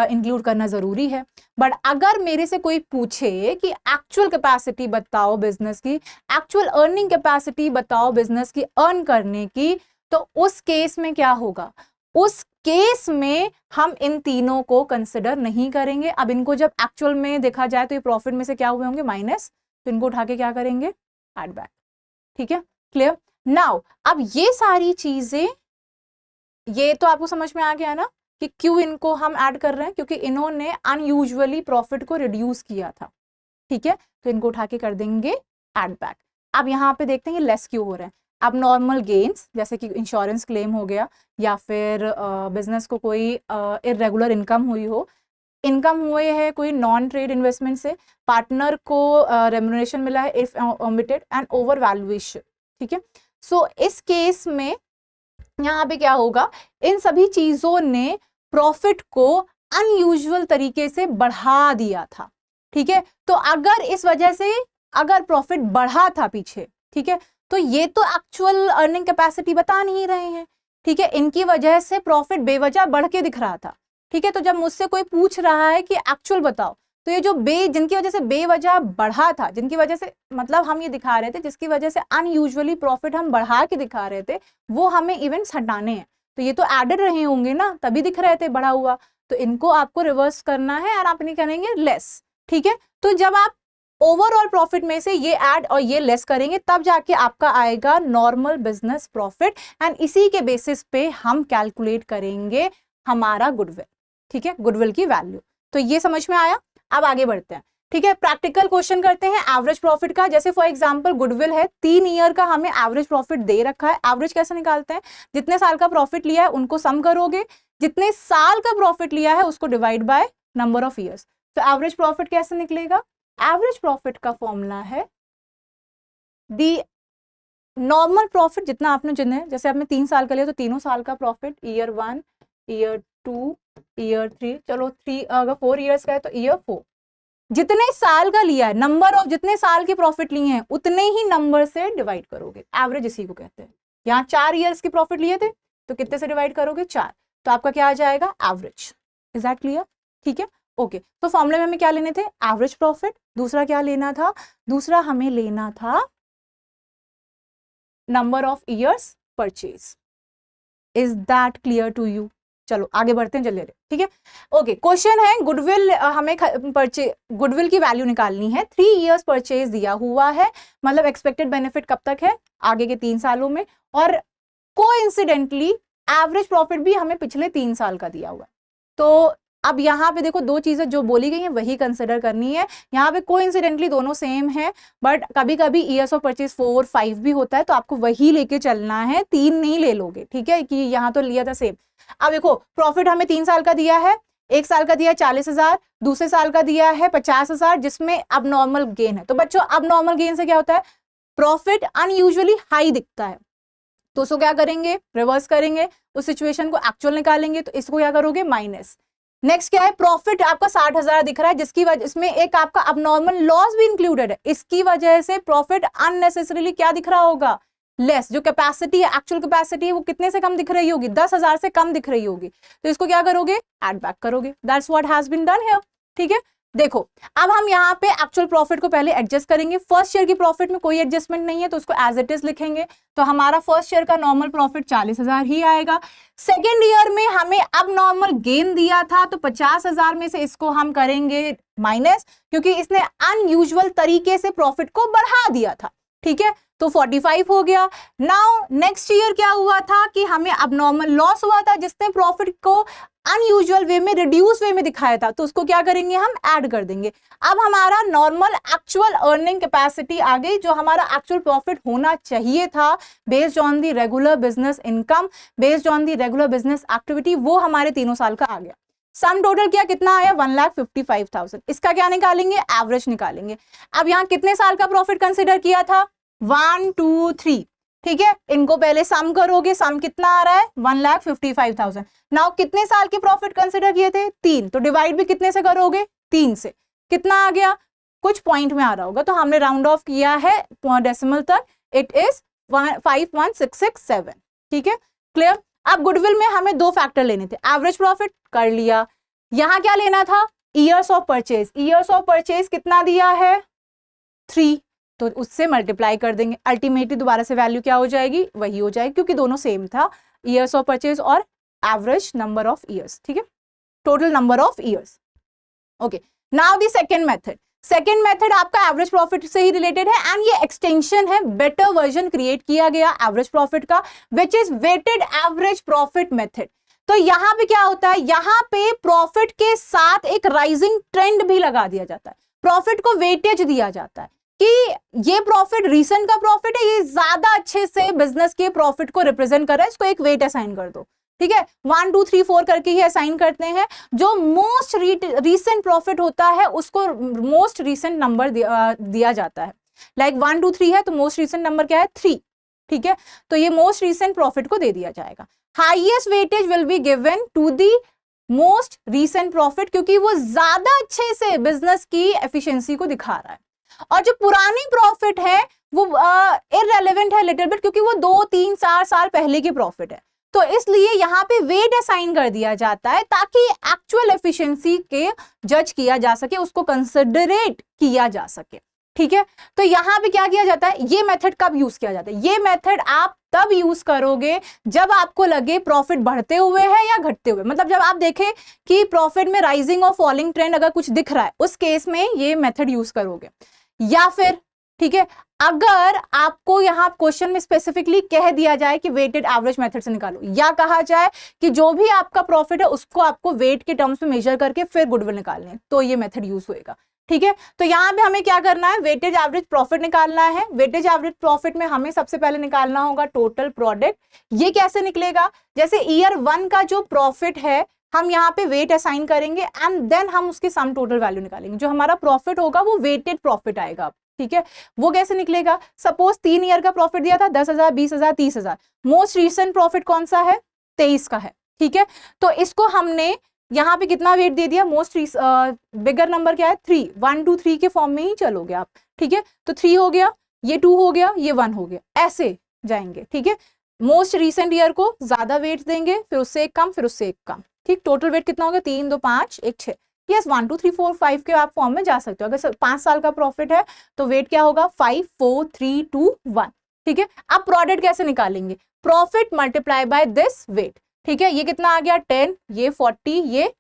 इंक्लूड करना जरूरी है। बट अगर मेरे से कोई पूछे कि एक्चुअल कैपेसिटी बताओ बिजनेस की, एक्चुअल अर्निंग कैपेसिटी बताओ बिजनेस की अर्न करने की, तो उस केस में क्या होगा, उस केस में हम इन तीनों को कंसिडर नहीं करेंगे। अब इनको जब एक्चुअल में देखा जाए तो ये प्रॉफिट में से क्या हुए होंगे, माइनस, तो इनको उठा के क्या करेंगे, ऐड बैक। ठीक है, क्लियर? नाउ अब ये सारी चीजें, ये तो आपको समझ में आ गया ना कि क्यों इनको हम ऐड कर रहे हैं, क्योंकि इन्होंने अनयूजुअली प्रॉफिट को रिड्यूस किया था। ठीक है, तो इनको उठा के कर देंगे ऐड बैक। अब यहाँ पे देखते हैं लेस क्यों हो रहे हैं। अब नॉर्मल गेन्स जैसे कि इंश्योरेंस क्लेम हो गया, या फिर बिजनेस को कोई इरेगुलर इनकम हुई हो, इनकम हुए है कोई नॉन ट्रेड इन्वेस्टमेंट से, पार्टनर को रेम्युनरेशन मिला है if omitted, and over valuation. ठीक है, सो इस केस में यहाँ पे क्या होगा, इन सभी चीजों ने प्रॉफिट को अनयूजुअल तरीके से बढ़ा दिया था। ठीक है, तो अगर इस वजह से अगर प्रॉफिट बढ़ा था पीछे, ठीक है, तो ये तो एक्चुअल अर्निंग कैपेसिटी बता नहीं रहे हैं। ठीक है, इनकी वजह से प्रॉफिट बेवजह बढ़ के दिख रहा था। ठीक है, तो जब मुझसे कोई पूछ रहा है कि एक्चुअल बताओ, तो ये जो जिनकी वजह से बेवजह बढ़ा था, जिनकी वजह से मतलब हम ये दिखा रहे थे, जिसकी वजह से अनयूजुअली प्रॉफिट हम बढ़ा के दिखा रहे थे, वो हमें इवेंट्स हटाने हैं। तो ये तो एडेड रहे होंगे ना, तभी दिख रहे थे बढ़ा हुआ, तो इनको आपको रिवर्स करना है और आप नहीं करेंगे लेस। ठीक है, तो जब आप ओवरऑल प्रॉफिट में से ये ऐड और ये लेस करेंगे, तब जाके आपका आएगा नॉर्मल बिजनेस प्रॉफिट, एंड इसी के बेसिस पे हम कैलकुलेट करेंगे हमारा गुडविल। ठीक है, गुडविल की वैल्यू। तो ये समझ में आया? अब आगे बढ़ते हैं। ठीक है, प्रैक्टिकल क्वेश्चन करते हैं एवरेज प्रॉफिट का। जैसे फॉर एग्जांपल गुडविल है, 3 ईयर का हमें एवरेज प्रॉफिट दे रखा है। एवरेज कैसे निकालते हैं, जितने साल का प्रॉफिट लिया है उनको सम करोगे, जितने साल का प्रॉफिट लिया है उसको divide by number of years. तो एवरेज प्रॉफिट कैसे निकलेगा, एवरेज प्रॉफिट का फॉर्मूला है दी नॉर्मल प्रॉफिट जितना आपने जिन्हें, जैसे आपने 3 साल का लिया तो तीनों साल का प्रॉफिट, ईयर 1, ईयर 2, ईयर 3, चलो 3 अगर 4 ईयर्स का है तो ईयर 4, जितने साल का लिया है, नंबर ऑफ जितने साल के प्रॉफिट लिए हैं उतने ही नंबर से डिवाइड करोगे। एवरेज इसी को कहते हैं। यहाँ 4 ईयर्स के प्रॉफिट लिए थे तो कितने से डिवाइड करोगे, 4, तो आपका क्या आ जाएगा, एवरेज। Is that clear? ठीक है, ओके। तो फॉर्मूले में हमें क्या लेने थे, एवरेज प्रॉफिट। दूसरा क्या लेना था, दूसरा हमें लेना था number of years purchase. Is that clear to you? चलो आगे बढ़ते हैं जल्दी। ठीक है, ओके। क्वेश्चन है गुडविल, हमें गुडविल की वैल्यू निकालनी है। 3 इयर्स परचेज दिया हुआ है, मतलब एक्सपेक्टेड बेनिफिट कब तक है, आगे के 3 सालों में, और कोइंसिडेंटली एवरेज प्रॉफिट भी हमें पिछले 3 साल का दिया हुआ है। तो अब यहाँ पे देखो दो चीजें जो बोली गई हैं वही कंसिडर करनी है। यहाँ पे कोइंसिडेंटली दोनों सेम है, बट कभी कभी ईयर्स ऑफ परचेज 4 5 भी होता है, तो आपको वही लेके चलना है, 3 नहीं ले लोगे, ठीक है, कि यहाँ तो लिया था सेम। अब देखो प्रॉफिट हमें 3 साल का दिया है, 1 साल का दिया है 40,000, दूसरे साल का दिया है 50,000, जिसमें अब नॉर्मल गेन है। तो बच्चों अब नॉर्मल गेन से क्या होता है, प्रॉफिट अनयूजुअली हाई दिखता है, तो उसको क्या करेंगे, रिवर्स करेंगे, उस सिचुएशन को एक्चुअल निकालेंगे, तो इसको क्या करोगे, माइनस। नेक्स्ट क्या है, प्रॉफिट आपका 60,000 दिख रहा है, जिसकी वजह इसमें एक आपका अबनॉर्मल लॉस भी इंक्लूडेड है, इसकी वजह से प्रॉफिट अननेसेसरीली क्या दिख रहा होगा, लेस। जो कैपेसिटी है, एक्चुअल कैपेसिटी है, वो कितने से कम दिख रही होगी, 10,000 से कम दिख रही होगी, तो इसको क्या करोगे, एड बैक करोगे। That's what has been done here, ठीक है। देखो अब हम यहाँ पे एक्चुअल प्रॉफिट को पहले एडजस्ट करेंगे। फर्स्ट ईयर की प्रॉफिट में कोई एडजस्टमेंट नहीं है, तो उसको एज इट इज लिखेंगे, तो हमारा फर्स्ट ईयर का नॉर्मल प्रॉफिट 40,000 ही आएगा। सेकेंड ईयर में हमें अब नॉर्मल गेन दिया था, तो 50,000 में से इसको हम करेंगे माइनस, क्योंकि इसने अनयूजुअल तरीके से प्रॉफिट को बढ़ा दिया था, ठीक है, तो 45 हो गया। नाउ नेक्स्ट ईयर क्या हुआ था कि हमें अब नॉर्मल लॉस हुआ था, जिसने प्रॉफिट को अनयूजुअल वे में, रिड्यूस वे में दिखाया था, तो उसको क्या करेंगे, हम ऐड कर देंगे। अब हमारा नॉर्मल एक्चुअल अर्निंग कैपेसिटी आ गई, जो हमारा एक्चुअल प्रॉफिट होना चाहिए था based on the regular business income, based on the regular business activity, वो हमारे 3 साल का आ गया। सम टोटल क्या कितना आया, 1,55,000। इसका क्या निकालेंगे, एवरेज निकालेंगे। अब यहाँ कितने साल का प्रॉफिट कंसिडर किया था, 1 2 3, ठीक है, इनको पहले सम करोगे, सम कितना आ रहा है, 1,55,000। नाउ कितने साल के प्रॉफिट कंसिडर किए थे, 3, तो डिवाइड भी कितने से करोगे, 3 से, कितना आ गया, कुछ पॉइंट में आ रहा होगा, तो हमने राउंड ऑफ किया है डेसिमल तक, इट इज 51667, ठीक है, क्लियर। अब गुडविल में हमें 2 फैक्टर लेने थे, एवरेज प्रॉफिट कर लिया, यहां क्या लेना था, years of purchase. Years of purchase कितना दिया है, 3, तो उससे मल्टीप्लाई कर देंगे, अल्टीमेटली दोबारा से वैल्यू क्या हो जाएगी, वही हो जाएगी, क्योंकि दोनों सेम था, ईयर्स ऑफ परचेज और एवरेज नंबर ऑफ ईयर्स, ठीक है, total number of years. Okay, now the second method. Second method आपका एवरेज प्रॉफिट से ही रिलेटेड है, एंड ये एक्सटेंशन है, बेटर वर्जन क्रिएट किया गया एवरेज प्रॉफिट का, which is weighted average profit method. तो यहां पे क्या होता है, यहां पे प्रॉफिट के साथ एक राइजिंग ट्रेंड भी लगा दिया जाता है, प्रॉफिट को वेटेज दिया जाता है कि ये प्रॉफिट रीसेंट का प्रॉफिट है, ये ज्यादा अच्छे से बिजनेस के प्रॉफिट को रिप्रेजेंट कर रहा है, इसको एक वेट असाइन कर दो, ठीक है, 1 2 3 4 करके ही असाइन करते हैं। जो मोस्ट रीसेंट प्रॉफिट होता है उसको मोस्ट रीसेंट नंबर दिया जाता है, लाइक 1 2 3 है, तो मोस्ट रीसेंट नंबर क्या है, 3, ठीक है, तो ये मोस्ट रीसेंट प्रॉफिट को दे दिया जाएगा। Highest weightage will be given to the most recent profit, क्योंकि वो ज्यादा अच्छे से बिजनेस की एफिशिएंसी को दिखा रहा है, और जो पुरानी प्रॉफिट है वो इररेलेवेंट है लिटिल बिट, क्योंकि वो 2 3 4 साल पहले की प्रॉफिट है, तो इसलिए यहाँ पे वेट असाइन कर दिया जाता है ताकि एक्चुअल एफिशिएंसी के जज किया जा सके, उसको कंसिडरेट किया जा सके, ठीक है। तो यहाँ पे क्या किया जाता है, ये मेथड कब यूज किया जाता है, ये मेथड आप तब यूज करोगे जब आपको लगे प्रॉफिट बढ़ते हुए है या घटते हुए, मतलब जब आप देखें कि प्रॉफिट में राइजिंग और फॉलिंग ट्रेंड अगर कुछ दिख रहा है, उस केस में ये मेथड यूज करोगे। या फिर ठीक है, अगर आपको यहाँ क्वेश्चन में स्पेसिफिकली कह दिया जाए कि वेटेड एवरेज मेथड से निकालो, या कहा जाए कि जो भी आपका प्रॉफिट है उसको आपको वेट के टर्म्स में मेजर करके फिर गुडविल निकालने, तो ये मेथड यूज होएगा, ठीक है। तो यहाँ पे हमें क्या करना है, वेटेज एवरेज प्रॉफिट निकालना है। वेटेज एवरेज प्रॉफिट में हमें सबसे पहले निकालना होगा टोटल प्रोडक्ट। ये कैसे निकलेगा, जैसे ईयर 1 का जो प्रॉफिट है हम यहाँ पे वेट असाइन करेंगे एंड देन हम उसकी सम टोटल वैल्यू निकालेंगे, जो हमारा प्रॉफिट होगा वो वेटेड प्रॉफिट आएगा, ठीक है। वो कैसे निकलेगा, सपोज 3 ईयर का प्रॉफिट दिया था 10,000 20,000 30,000, मोस्ट रीसेंट प्रॉफिट कौन सा है, 23 का है, ठीक है। तो इसको हमने यहाँ पे कितना वेट दे दिया, मोस्ट बिगर नंबर क्या है 3, 1 2 3 के फॉर्म में ही चलोगे आप, ठीक है। तो 3 हो गया, ये 2 हो गया, ये 1 हो गया, ऐसे जाएंगे, ठीक है। मोस्ट रीसेंट ईयर को ज्यादा वेट देंगे, फिर उससे एक कम, फिर उससे एक कम, ठीक। टोटल वेट कितना हो गया, 3 2 5 1 6, यस 1 2 3 4 5 के आप फॉर्म में जा सकते हो। अगर 5 साल का प्रॉफिट है तो वेट क्या होगा 5 4 3 2 1, ठीक है। अब प्रोडक्ट कैसे निकालेंगे, profit multiply by this weight, ठीक है। ये कितना आ गया 10, ये 40, ये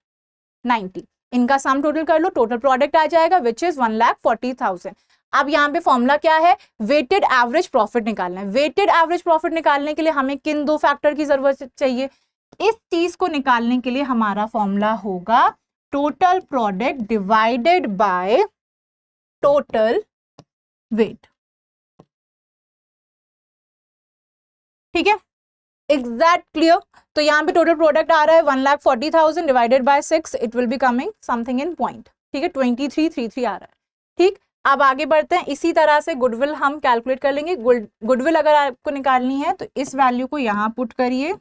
90, इनका सम टोटल कर लो, टोटल प्रोडक्ट आ जाएगा विच इज 1,40,000। अब यहाँ पे फॉर्मूला क्या है, वेटेड एवरेज प्रॉफिट निकालना है। वेटेड एवरेज प्रॉफिट निकालने के लिए हमें किन 2 फैक्टर की जरूरत चाहिए, इस चीज को निकालने के लिए हमारा फॉर्मूला होगा total product divided by total weight. ठीक है, एग्जैक्ट क्लियर। तो यहाँ पे टोटल प्रोडक्ट आ रहा है 1,40,000 divided by 6, it will be coming something in point. ठीक है, 2333 आ रहा है। ठीक, अब आगे बढ़ते हैं। इसी तरह से गुडविल हम कैलकुलेट कर लेंगे। गुडविल अगर आपको निकालनी है तो इस वैल्यू को यहाँ पुट करिए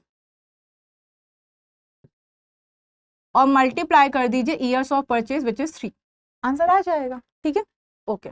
और मल्टीप्लाई कर दीजिए years of purchase which is 3, answer आ जाएगा। ठीक है, okay.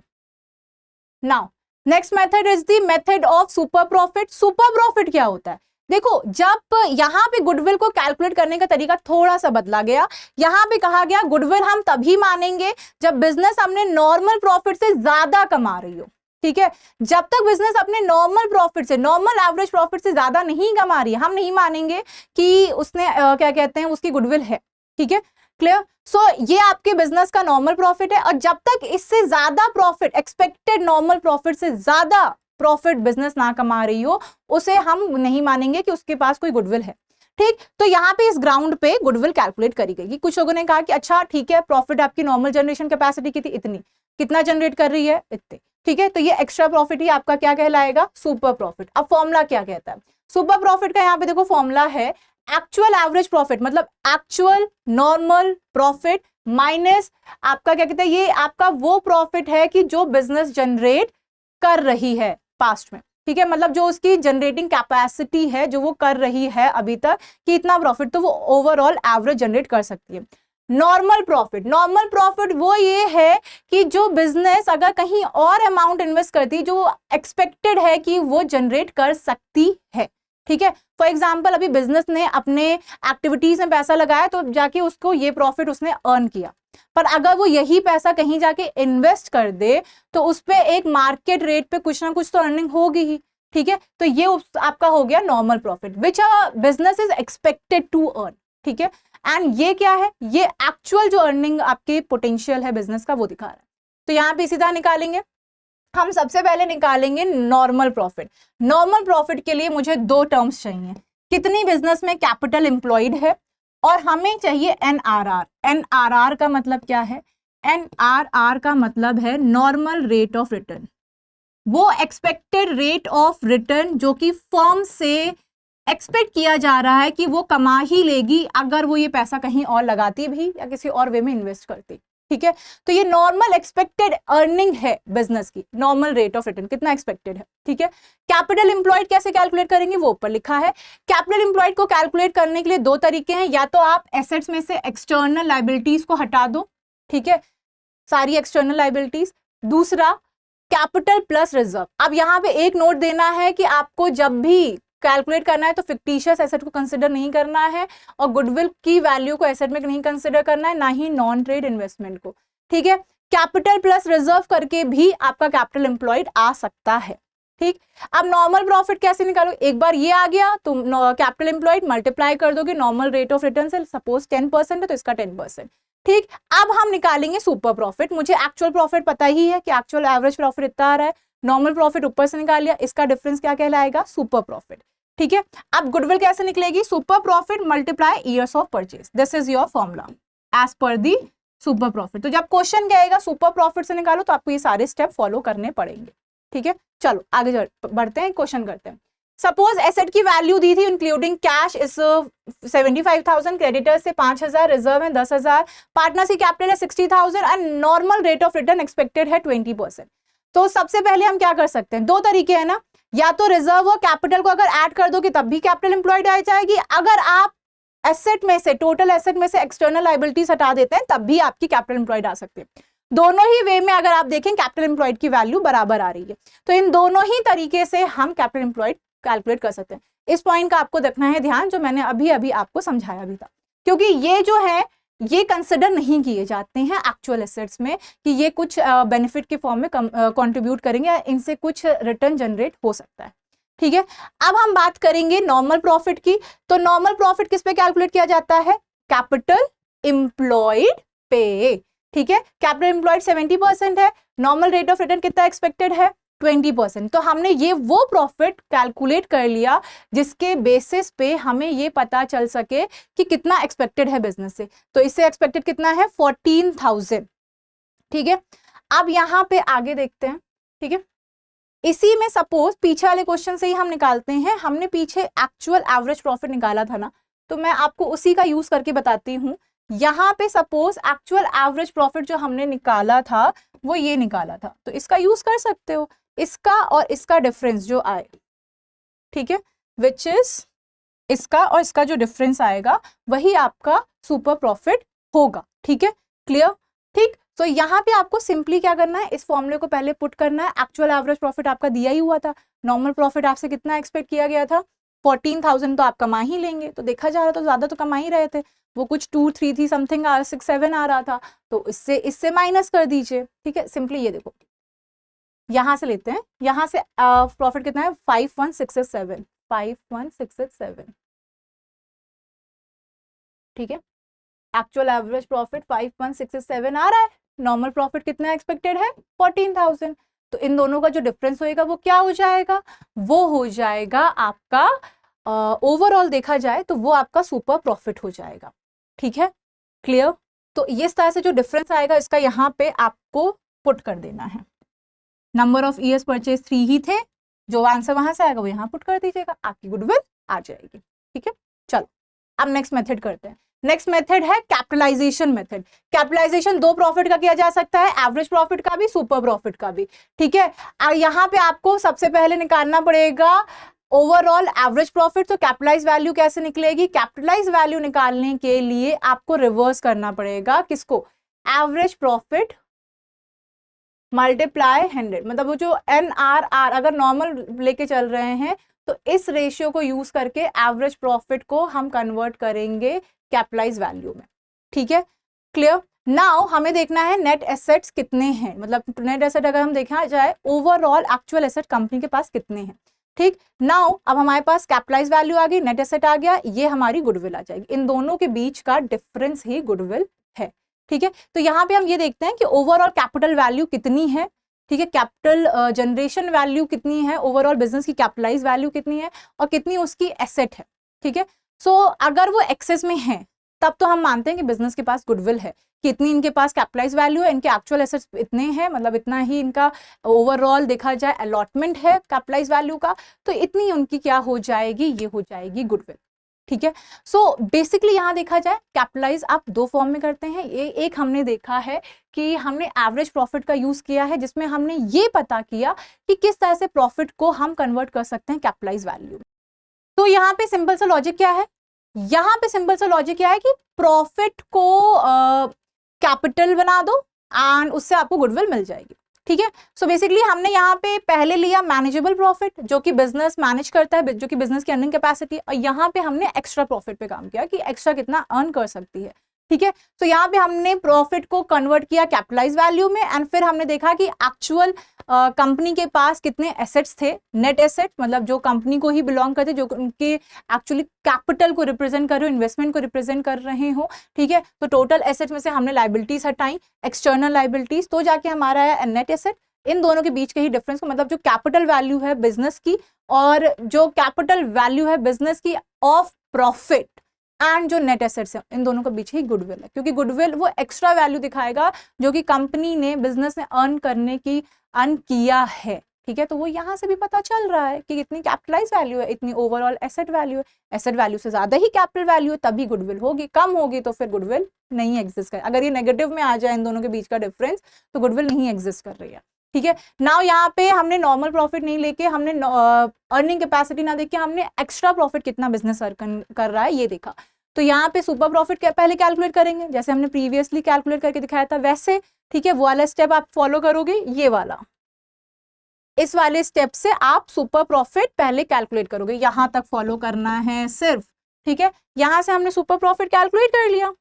Now next method is the method of super profit. Super profit क्या होता है? देखो, जब यहाँ पे गुडविल को कैलकुलेट करने का तरीका थोड़ा सा बदला गया। यहाँ पे कहा गया गुडविल हम तभी मानेंगे जब बिजनेस अपने नॉर्मल प्रॉफिट से ज्यादा कमा रही हो। ठीक है, जब तक बिजनेस अपने नॉर्मल प्रॉफिट से, नॉर्मल एवरेज प्रॉफिट से ज्यादा नहीं कमा रही है, हम नहीं मानेंगे कि उसने क्या कहते हैं, उसकी गुडविल है। ठीक है, क्लियर। सो ये आपके बिजनेस का नॉर्मल प्रॉफिट है, और जब तक इससे ज्यादा प्रॉफिट, एक्सपेक्टेड नॉर्मल प्रॉफिट से ज्यादा प्रॉफिट बिजनेस ना कमा रही हो, उसे हम नहीं मानेंगे कि उसके पास कोई गुडविल है। ठीक, तो यहाँ पे इस ग्राउंड पे गुडविल कैलकुलेट करी गई। कुछ लोगों ने कहा कि अच्छा ठीक है, प्रॉफिट आपकी नॉर्मल जनरेशन कैपेसिटी की थी इतनी, कितना जनरेट कर रही है इतने। ठीक है, तो ये एक्स्ट्रा प्रॉफिट ही आपका क्या कहलाएगा, सुपर प्रॉफिट। अब फॉर्मूला क्या कहता है सुपर प्रॉफिट का? यहाँ पे देखो फॉर्मूला है एक्चुअल एवरेज प्रॉफिट, मतलब एक्चुअल नॉर्मल प्रॉफिट माइनस आपका क्या कहते हैं, ये आपका वो प्रॉफिट है कि जो बिजनेस जनरेट कर रही है पास्ट में। ठीक है, मतलब जो उसकी जनरेटिंग कैपेसिटी है, जो वो कर रही है अभी तक, कि इतना प्रॉफिट तो वो ओवरऑल एवरेज जनरेट कर सकती है। नॉर्मल प्रॉफिट, नॉर्मल प्रॉफिट वो ये है कि जो बिजनेस अगर कहीं और अमाउंट इन्वेस्ट करती, जो एक्सपेक्टेड है कि वो जनरेट कर सकती है। ठीक है, फॉर एग्जाम्पल अभी बिजनेस ने अपने एक्टिविटीज में पैसा लगाया तो जाके उसको ये प्रॉफिट उसने अर्न किया, पर अगर वो यही पैसा कहीं जाके इन्वेस्ट कर दे तो उस पे एक मार्केट रेट पे कुछ ना कुछ तो अर्निंग होगी ही। ठीक है, तो ये आपका हो गया normal profit which a business is expected to earn. ठीक है, एंड ये क्या है, ये एक्चुअल जो अर्निंग आपके पोटेंशियल है बिजनेस का वो दिखा रहा है। तो यहाँ पे सीधा निकालेंगे हम। सबसे पहले निकालेंगे नॉर्मल प्रॉफिट। नॉर्मल प्रॉफिट के लिए मुझे दो टर्म्स चाहिए, कितनी बिजनेस में कैपिटल एम्प्लॉयड है, और हमें चाहिए एनआरआर। एनआरआर का मतलब क्या है? एनआरआर का मतलब है नॉर्मल रेट ऑफ रिटर्न, वो एक्सपेक्टेड रेट ऑफ रिटर्न जो कि फर्म से एक्सपेक्ट किया जा रहा है कि वो कमा ही लेगी अगर वो ये पैसा कहीं और लगाती भी या किसी और वे में इन्वेस्ट करती। ठीक है, तो ये नॉर्मल एक्सपेक्टेड अर्निंग है बिजनेस की, नॉर्मल रेट ऑफ रिटर्न कितना एक्सपेक्टेड है। ठीक है, कैपिटल एम्प्लॉयड कैसे कैलकुलेट करेंगे वो ऊपर लिखा है। कैपिटल एम्प्लॉयड को कैलकुलेट करने के लिए दो तरीके हैं, या तो आप एसेट्स में से एक्सटर्नल लायबिलिटीज को हटा दो। ठीक है, सारी एक्सटर्नल लायबिलिटीज। दूसरा कैपिटल प्लस रिजर्व। अब यहाँ पे एक नोट देना है कि आपको जब भी कैलकुलेट करना है तो फिक्टिशियस एसेट को कंसिडर नहीं करना है, और गुडविल की वैल्यू को एसेट में नहीं कंसिडर करना है, ना ही नॉन ट्रेड इन्वेस्टमेंट को। ठीक है, कैपिटल प्लस रिजर्व करके भी आपका कैपिटल एम्प्लॉयड आ सकता है। ठीक, अब नॉर्मल प्रॉफिट कैसे निकालो? एक बार ये आ गया तो कैपिटल एम्प्लॉयड मल्टीप्लाई कर दोगे नॉर्मल रेट ऑफ रिटर्न से, सपोज 10% है तो इसका 10%। ठीक, अब हम निकालेंगे सुपर प्रॉफिट। मुझे एक्चुअल प्रॉफिट पता ही है कि एक्चुअल एवरेज प्रॉफिट इतना आ रहा है, नॉर्मल प्रॉफिट ऊपर से निकाल लिया, इसका डिफरेंस क्या कहलाएगा? Super profit. ठीक है, अब गुडविल कैसे निकलेगी? Super profit multiply years of purchase, this is your formula as per the super profit. तो जब क्वेश्चन कहेगा सुपर प्रॉफिट से निकालो तो आपको ये सारे स्टेप फॉलो करने पड़ेंगे। ठीक है, चलो आगे बढ़ते हैं, क्वेश्चन करते हैं। सपोज एसेट की वैल्यू दी थी इंक्लूडिंग कैश इज 75,000, क्रेडिटर्स से 5,000, रिजर्व है 10,000, पार्टनर से कैपिटल है 60,000 and normal rate of return expected है 20%। तो सबसे पहले हम क्या कर सकते हैं, दो तरीके हैं ना, या तो रिजर्व और कैपिटल को अगर ऐड कर दोगे तब भी कैपिटल एम्प्लॉयड आ जाएगी, अगर आप एसेट में से, टोटल एसेट में से एक्सटर्नल लायबिलिटीज हटा देते हैं तब भी आपकी कैपिटल एम्प्लॉयड आ सकती है। दोनों ही वे में अगर आप देखें कैपिटल एम्प्लॉयड की वैल्यू बराबर आ रही है, तो इन दोनों ही तरीके से हम कैपिटल एम्प्लॉयड कैलकुलेट कर सकते हैं। इस पॉइंट का आपको रखना है ध्यान, जो मैंने अभी अभी आपको समझाया भी था, क्योंकि ये जो है ये कंसिडर नहीं किए जाते हैं एक्चुअल एसेट्स में कि ये कुछ बेनिफिट के फॉर्म में कंट्रीब्यूट करेंगे या इनसे कुछ रिटर्न जनरेट हो सकता है। ठीक है, अब हम बात करेंगे नॉर्मल प्रॉफिट की। तो नॉर्मल प्रॉफिट किस पे कैलकुलेट किया जाता है? कैपिटल एम्प्लॉयड पे। ठीक है, कैपिटल एम्प्लॉयड 70% है, नॉर्मल रेट ऑफ रिटर्न कितना एक्सपेक्टेड है? 20%। तो हमने ये वो प्रॉफिट कैलकुलेट कर लिया जिसके बेसिस पे हमें ये पता चल सके कि कितना एक्सपेक्टेड है बिजनेस से। तो इससे एक्सपेक्टेड कितना है 14,000। ठीक है, अब यहां पे आगे देखते हैं। ठीक है, इसी में सपोज पीछे वाले क्वेश्चन से ही हम निकालते हैं। हमने पीछे एक्चुअल एवरेज प्रॉफिट निकाला था ना, तो मैं आपको उसी का यूज करके बताती हूँ। यहाँ पे सपोज एक्चुअल एवरेज प्रॉफिट जो हमने निकाला था वो ये निकाला था, तो इसका यूज कर सकते हो, इसका और इसका डिफरेंस जो आए। ठीक है, विच इज इसका और इसका जो डिफरेंस आएगा वही आपका सुपर प्रॉफिट होगा। ठीक है, क्लियर? ठीक, तो यहाँ पे आपको सिंपली क्या करना है, इस फॉर्मूले को पहले पुट करना है। एक्चुअल एवरेज प्रॉफिट आपका दिया ही हुआ था, नॉर्मल प्रॉफिट आपसे कितना एक्सपेक्ट किया गया था 14,000, तो आप कमा ही लेंगे। तो देखा जा रहा तो ज्यादा तो कमा ही रहे थे, वो कुछ 2, 3 थी समथिंग, 6, 7 आ रहा था, तो इससे माइनस कर दीजिए। ठीक है, सिंपली ये देखो, यहां से लेते हैं, यहां से प्रॉफिट कितना है 51,667, 51,667। ठीक है, एक्चुअल एवरेज प्रॉफिट 51,667 आ रहा है, नॉर्मल प्रॉफिट कितना एक्सपेक्टेड है 14,000। तो इन दोनों का जो डिफरेंस होएगा वो क्या हो जाएगा, वो हो जाएगा आपका ओवरऑल देखा जाए तो वो आपका सुपर प्रॉफिट हो जाएगा। ठीक है, क्लियर? तो इस तरह से जो डिफरेंस आएगा इसका यहाँ पे आपको पुट कर देना है। नंबर ऑफ ईयर्स परचेज 3 ही थे, जो आंसर वहां से आएगा वो यहाँ पुट कर दीजिएगा, आपकी गुडविल आ जाएगी। ठीक है, चलो अब नेक्स्ट मेथड करते हैं। नेक्स्ट मेथड है कैपिटलाइजेशन मेथड। कैपिटलाइजेशन दो प्रॉफिट का किया जा सकता है, एवरेज प्रॉफिट का भी, सुपर प्रॉफिट का भी। ठीक है, यहाँ पे आपको सबसे पहले निकालना पड़ेगा ओवरऑल एवरेज प्रॉफिट। तो कैपिटलाइज वैल्यू कैसे निकलेगी, कैपिटलाइज वैल्यू निकालने के लिए आपको रिवर्स करना पड़ेगा किसको, एवरेज प्रॉफिट मल्टीप्लाई 100, मतलब वो जो NRR अगर नॉर्मल लेके चल रहे हैं तो इस रेशियो को यूज करके एवरेज प्रॉफिट को हम कन्वर्ट करेंगे कैपिटलाइज वैल्यू में। ठीक है, क्लियर? नाउ हमें देखना है नेट एसेट्स कितने हैं, मतलब नेट एसेट अगर हम देखा जाए ओवरऑल एक्चुअल एसेट कंपनी के पास कितने हैं। ठीक, नाउ अब हमारे पास कैपिटलाइज वैल्यू आ गई, नेट एसेट आ गया, ये हमारी गुडविल आ जाएगी। इन दोनों के बीच का डिफरेंस ही गुडविल है। ठीक है, तो यहाँ पे हम ये देखते हैं कि ओवरऑल कैपिटल वैल्यू कितनी है। ठीक है, कैपिटल जनरेशन वैल्यू कितनी है, ओवरऑल बिजनेस की कैपिटलाइज वैल्यू कितनी है और कितनी उसकी एसेट है। ठीक है, सो अगर वो एक्सेस में है तब तो हम मानते हैं कि बिजनेस के पास गुडविल है, कि इतनी इनके पास कैपिटलाइज वैल्यू है, इनके एक्चुअल एसेट्स इतने हैं, मतलब इतना ही इनका ओवरऑल देखा जाए अलॉटमेंट है कैपिटलाइज वैल्यू का, तो इतनी उनकी क्या हो जाएगी, ये हो जाएगी गुडविल। ठीक है, सो बेसिकली यहां देखा जाए कैपिटलाइज आप दो फॉर्म में करते हैं। एक हमने देखा है कि हमने एवरेज प्रॉफिट का यूज किया है, जिसमें हमने ये पता किया कि किस तरह से प्रॉफिट को हम कन्वर्ट कर सकते हैं कैपिटलाइज वैल्यू। तो यहाँ पे सिंपल सा लॉजिक क्या है, यहाँ पे सिंपल सा लॉजिक क्या है कि प्रॉफिट को कैपिटल बना दो एंड उससे आपको गुडविल मिल जाएगी। ठीक है, सो बेसिकली हमने यहाँ पे पहले लिया मैनेजेबल प्रॉफिट जो कि बिजनेस मैनेज करता है, जो कि बिजनेस की अर्निंग कैपेसिटी, और यहाँ पे हमने एक्स्ट्रा प्रॉफिट पे काम किया कि एक्स्ट्रा कितना अर्न कर सकती है। ठीक है, तो यहाँ पे हमने प्रॉफिट को कन्वर्ट किया कैपिटलाइज वैल्यू में एंड फिर हमने देखा कि एक्चुअल कंपनी के पास कितने एसेट्स थे, नेट एसेट मतलब जो कंपनी को ही बिलोंग करते, जो उनके एक्चुअली कैपिटल को रिप्रेजेंट कर रहे हो, इन्वेस्टमेंट को रिप्रेजेंट कर रहे हो। ठीक है, तो टोटल एसेट में से हमने लाइबिलिटीज हटाई, एक्सटर्नल लाइबिलिटीज, तो जाके हमारा है नेट एसेट। इन दोनों के बीच के ही डिफरेंस को, मतलब जो कैपिटल वैल्यू है बिजनेस की और जो कैपिटल वैल्यू है बिजनेस की ऑफ प्रॉफिट एंड जो नेट एसेट्स है, इन दोनों के बीच ही गुडविल है, क्योंकि गुडविल वो एक्स्ट्रा वैल्यू दिखाएगा जो कि कंपनी ने बिजनेस ने अर्न किया है। ठीक है, तो वो यहाँ से भी पता चल रहा है कि इतनी कैपिटलाइज वैल्यू है, इतनी ओवरऑल एसेट वैल्यू है, एसेट वैल्यू से ज्यादा ही कैपिटल वैल्यू है, तभी गुडविल होगी, कम होगी तो फिर गुडविल नहीं एग्जिस्ट कर। अगर ये नेगेटिव में आ जाए इन दोनों के बीच का डिफरेंस तो गुडविल नहीं एग्जिस्ट कर रही है। ठीक है, नाउ यहाँ पे हमने नॉर्मल प्रॉफिट नहीं लेके, हमने अर्निंग कैपेसिटी ना देख के हमने एक्स्ट्रा प्रॉफिट कितना बिजनेस कर रहा है ये देखा। तो यहाँ पे सुपर प्रॉफिट पहले कैलकुलेट करेंगे जैसे हमने प्रीवियसली कैलकुलेट करके दिखाया था वैसे। ठीक है, वो वाला स्टेप आप फॉलो करोगे, ये वाला, इस वाले स्टेप से आप सुपर प्रॉफिट पहले कैलकुलेट करोगे, यहां तक फॉलो करना है सिर्फ। ठीक है, यहां से हमने सुपर प्रॉफिट कैलकुलेट कर लिया।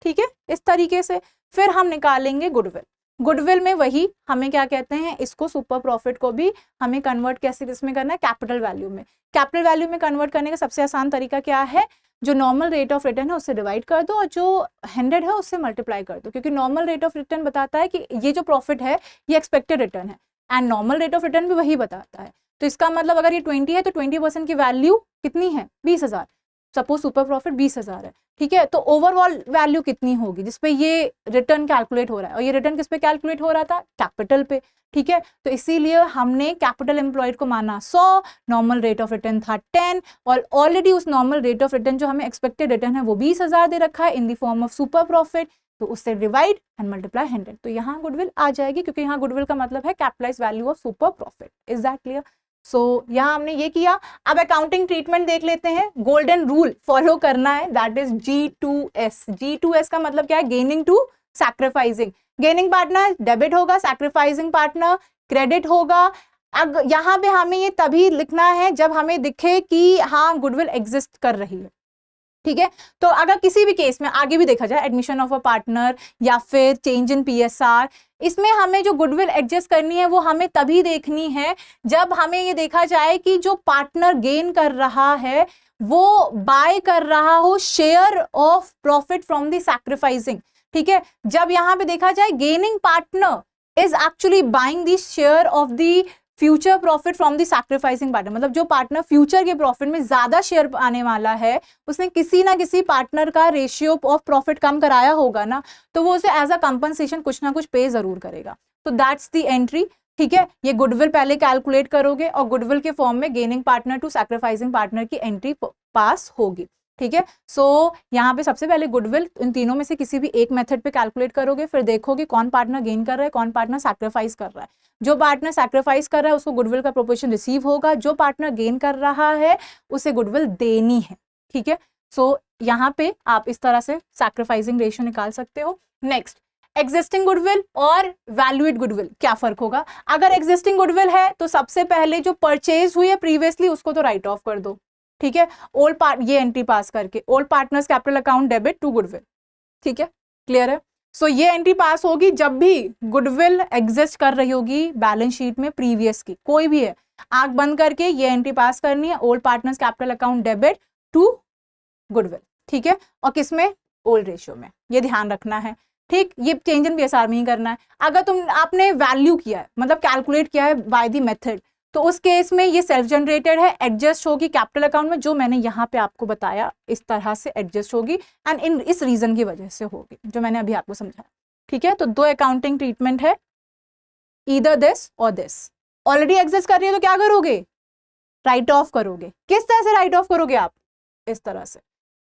ठीक है, इस तरीके से फिर हम निकालेंगे गुडविल। गुडविल में वही हमें क्या कहते हैं, इसको सुपर प्रॉफिट को भी हमें कन्वर्ट कैसे किसमें करना है, कैपिटल वैल्यू में। कैपिटल वैल्यू में कन्वर्ट करने का सबसे आसान तरीका क्या है, जो नॉर्मल रेट ऑफ रिटर्न है उससे डिवाइड कर दो और जो 100 है उससे मल्टीप्लाई कर दो, क्योंकि नॉर्मल रेट ऑफ रिटर्न बताता है कि ये जो प्रॉफिट है ये एक्सपेक्टेड रिटर्न है, and normal rate of return भी वही बताता है। तो इसका मतलब अगर ये 20 है तो 20% की वैल्यू कितनी है, 20,000। सपोज सुपर प्रॉफिट 20,000 है, ठीक है, तो ओवरऑल वैल्यू कितनी होगी जिसपे ये रिटर्न कैलकुलेट हो रहा है, और ये रिटर्न किस पे कैलकुलेट हो रहा था, कैपिटल पे, ठीक है। तो इसीलिए हमने कैपिटल एम्प्लॉयड को माना 100, नॉर्मल रेट ऑफ रिटर्न था 10, और ऑलरेडी उस नॉर्मल रेट ऑफ रिटर्न जो हमें एक्सपेक्टेड रिटर्न है वो 20,000 दे रखा है in the form of super profit, तो उससे डिवाइड एंड मल्टीप्लाई 100, तो यहाँ गुडविल आ जाएगी, क्योंकि यहाँ गुडविल का मतलब है capitalise value of super profit. Is that clear? So यहाँ हमने ये किया। अब अकाउंटिंग ट्रीटमेंट देख लेते हैं, गोल्डन रूल फॉलो करना है, दैट इज G2S। G2S का मतलब क्या है, gaining to sacrificing. Gaining partner debit होगा, सैक्रिफाइसिंग पार्टनर क्रेडिट होगा। अब यहाँ पे हमें ये तभी लिखना है जब हमें दिखे कि हाँ गुडविल एग्जिस्ट कर रही है, ठीक है। तो अगर किसी भी केस में आगे भी देखा जाए, एडमिशन ऑफ अ पार्टनर या फिर चेंज इन PSR, इसमें हमें जो गुडविल एडजस्ट करनी है वो हमें तभी देखनी है जब हमें ये देखा जाए कि जो पार्टनर गेन कर रहा है वो बाय कर रहा हो share of profit from the sacrificing, ठीक है। जब यहाँ पे देखा जाए gaining partner is actually buying the share of the future profit from the sacrificing partner, मतलब जो पार्टनर फ्यूचर के प्रॉफिट में ज्यादा शेयर आने वाला है, उसने किसी ना किसी पार्टनर का रेशियो ऑफ प्रॉफिट कम कराया होगा ना, तो वो उसे एज अ कंपनसेशन कुछ ना कुछ पे जरूर करेगा। तो दैट्स द एंट्री, ठीक है। ये गुडविल पहले कैलकुलेट करोगे और गुडविल के फॉर्म में gaining partner to sacrificing partner की एंट्री पास होगी, ठीक है। सो यहाँ पे सबसे पहले गुडविल इन तीनों में से किसी भी एक मेथड पे कैलकुलेट करोगे, फिर देखोगे कौन पार्टनर गेन कर रहा है, कौन पार्टनर सैक्रिफाइस कर रहा है। जो पार्टनर सैक्रिफाइस कर रहा है उसको गुडविल का प्रोपोर्शन रिसीव होगा, जो पार्टनर गेन कर रहा है उसे गुडविल देनी है, ठीक है। सो यहाँ पे आप इस तरह से सैक्रिफाइसिंग रेशियो निकाल सकते हो। नेक्स्ट, एग्जिस्टिंग गुडविल और वैल्यूएट गुडविल, क्या फर्क होगा? अगर एग्जिस्टिंग गुडविल है तो सबसे पहले जो परचेज हुई है प्रीवियसली उसको तो राइट ऑफ कर दो, ठीक है। ओल्ड पार्ट ये एंट्री पास करके old partners capital account debit to goodwill, ठीक है, क्लियर है। सो ये एंट्री पास होगी जब भी गुडविल एग्जिस्ट कर रही होगी बैलेंस शीट में प्रीवियस की, कोई भी है, आंख बंद करके ये एंट्री पास करनी है, old partners capital account debit to goodwill, ठीक है। और किसमें? ओल्ड रेशियो में, ये ध्यान रखना है, ठीक। ये चेंज इन PSR में ही करना है। अगर आपने वैल्यू किया है, मतलब कैलकुलेट किया है बाय द मेथड, तो उस केस में ये सेल्फ जनरेटेड है, एडजस्ट होगी कैपिटल अकाउंट में, जो मैंने यहाँ पे आपको बताया इस तरह से एडजस्ट होगी, एंड इस रीजन की वजह से होगी जो मैंने अभी आपको समझाया, ठीक है। तो दो अकाउंटिंग ट्रीटमेंट है, ईदर दिस और दिस। ऑलरेडी एग्जिस्ट कर रही है तो क्या करोगे? राइट ऑफ करोगे। किस तरह से राइट ऑफ करोगे आप? इस तरह से।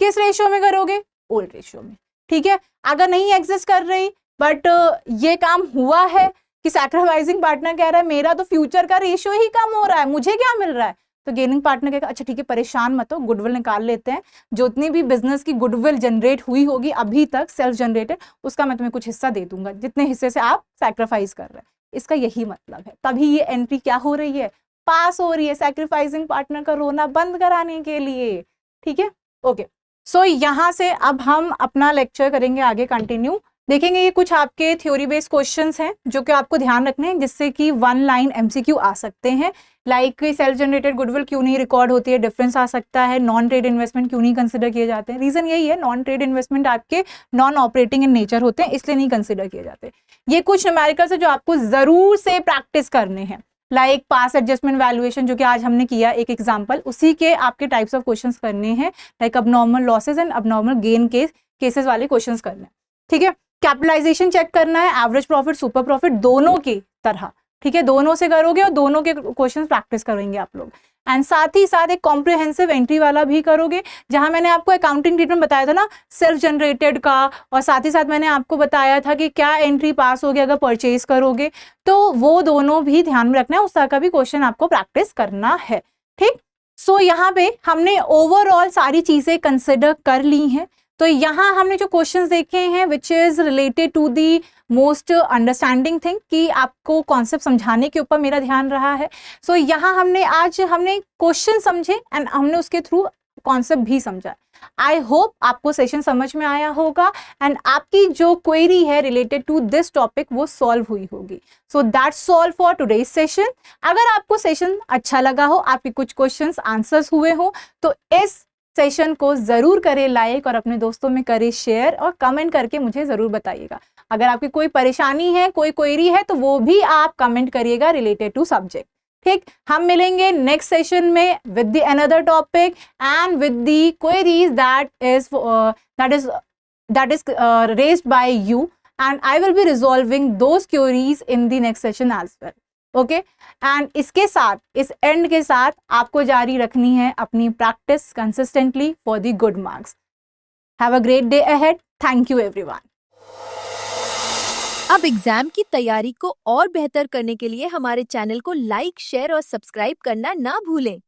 किस रेशियो में करोगे? ओल्ड रेशियो में, ठीक है। अगर नहीं एग्जिस्ट कर रही बट ये काम हुआ है कि सैक्रिफाइसिंग पार्टनर कह रहा है मेरा तो फ्यूचर का रेशियो ही कम हो रहा है, मुझे क्या मिल रहा है, तो गेनिंग पार्टनर कहेगा अच्छा ठीक है परेशान मत हो, गुडविल निकाल लेते हैं, जो उतनी भी बिजनेस की गुडविल जनरेट हुई होगी अभी तक सेल्फ जनरेटेड, उसका मैं तुम्हें कुछ हिस्सा दे दूंगा जितने हिस्से से आप सैक्रिफाइस कर रहे हैं। इसका यही मतलब है, तभी ये एंट्री क्या हो रही है? पास हो रही है, सैक्रिफाइसिंग पार्टनर का रोना बंद कराने के लिए, ठीक है, ओके। सो यहाँ से अब हम अपना लेक्चर करेंगे आगे कंटिन्यू, देखेंगे ये कुछ आपके थ्योरी बेस्ड क्वेश्चंस हैं जो कि आपको ध्यान रखने हैं, जिससे कि 1 लाइन MCQ आ सकते हैं, लाइक सेल्फ जनरेटेड गुडविल क्यों नहीं रिकॉर्ड होती है, डिफरेंस आ सकता है, नॉन ट्रेड इन्वेस्टमेंट क्यों नहीं कंसिडर किए जाते हैं। रीजन यही है, नॉन ट्रेड इन्वेस्टमेंट आपके नॉन ऑपरेटिंग इन नेचर होते हैं, इसलिए नहीं कंसिडर किए जाते। ये कुछ न्यूमेरिकल्स है जो आपको जरूर से प्रैक्टिस करने हैं, लाइक पास एडजस्टमेंट वैल्यूएशन जो कि आज हमने किया एक एग्जांपल, उसी के आपके टाइप्स ऑफ क्वेश्चंस करने हैं, like abnormal losses and abnormal gain के केसेस वाले क्वेश्चंस करने हैं, ठीक है। कैपिटलाइजेशन चेक करना है, एवरेज प्रॉफिट सुपर प्रॉफिट दोनों की तरह, ठीक है, दोनों से करोगे और दोनों के क्वेश्चंस प्रैक्टिस करेंगे आप लोग, एंड साथ ही साथ एक कॉम्प्रिहेंसिव एंट्री वाला भी करोगे, जहां मैंने आपको अकाउंटिंग ट्रीटमेंट बताया था ना सेल्फ जनरेटेड का, और साथ ही साथ मैंने आपको बताया था कि क्या एंट्री पास होगी अगर परचेज करोगे, तो वो दोनों भी ध्यान में रखना है, उस तरह का भी क्वेश्चन आपको प्रैक्टिस करना है, ठीक। सो यहाँ पे हमने ओवरऑल सारी चीजें कंसिडर कर ली हैं। तो यहाँ हमने जो क्वेश्चंस देखे हैं which is related to the most understanding thing, कि आपको कॉन्सेप्ट समझाने के ऊपर मेरा ध्यान रहा है। सो यहाँ आज हमने क्वेश्चन समझे एंड हमने उसके थ्रू कॉन्सेप्ट भी समझा। आई होप आपको सेशन समझ में आया होगा एंड आपकी जो क्वेरी है रिलेटेड टू दिस टॉपिक वो सॉल्व हुई होगी। So that's all for today's session. अगर आपको सेशन अच्छा लगा हो, आपके कुछ क्वेश्चंस आंसर्स हुए हो, तो इस सेशन को ज़रूर करें लाइक और अपने दोस्तों में करें शेयर और कमेंट करके मुझे ज़रूर बताइएगा। अगर आपकी कोई परेशानी है, कोई क्वेरी है तो वो भी आप कमेंट करिएगा रिलेटेड टू सब्जेक्ट। ठीक, हम मिलेंगे नेक्स्ट सेशन में with the another topic and with the queries that is raised by you, and I will be resolving those queries in the next session as well. Okay, and इसके साथ, इस and के साथ आपको जारी रखनी है अपनी practice consistently for the good marks. Have a great day ahead. Thank you everyone. अब एग्जाम की तैयारी को और बेहतर करने के लिए हमारे चैनल को लाइक, शेयर और सब्सक्राइब करना ना भूलें।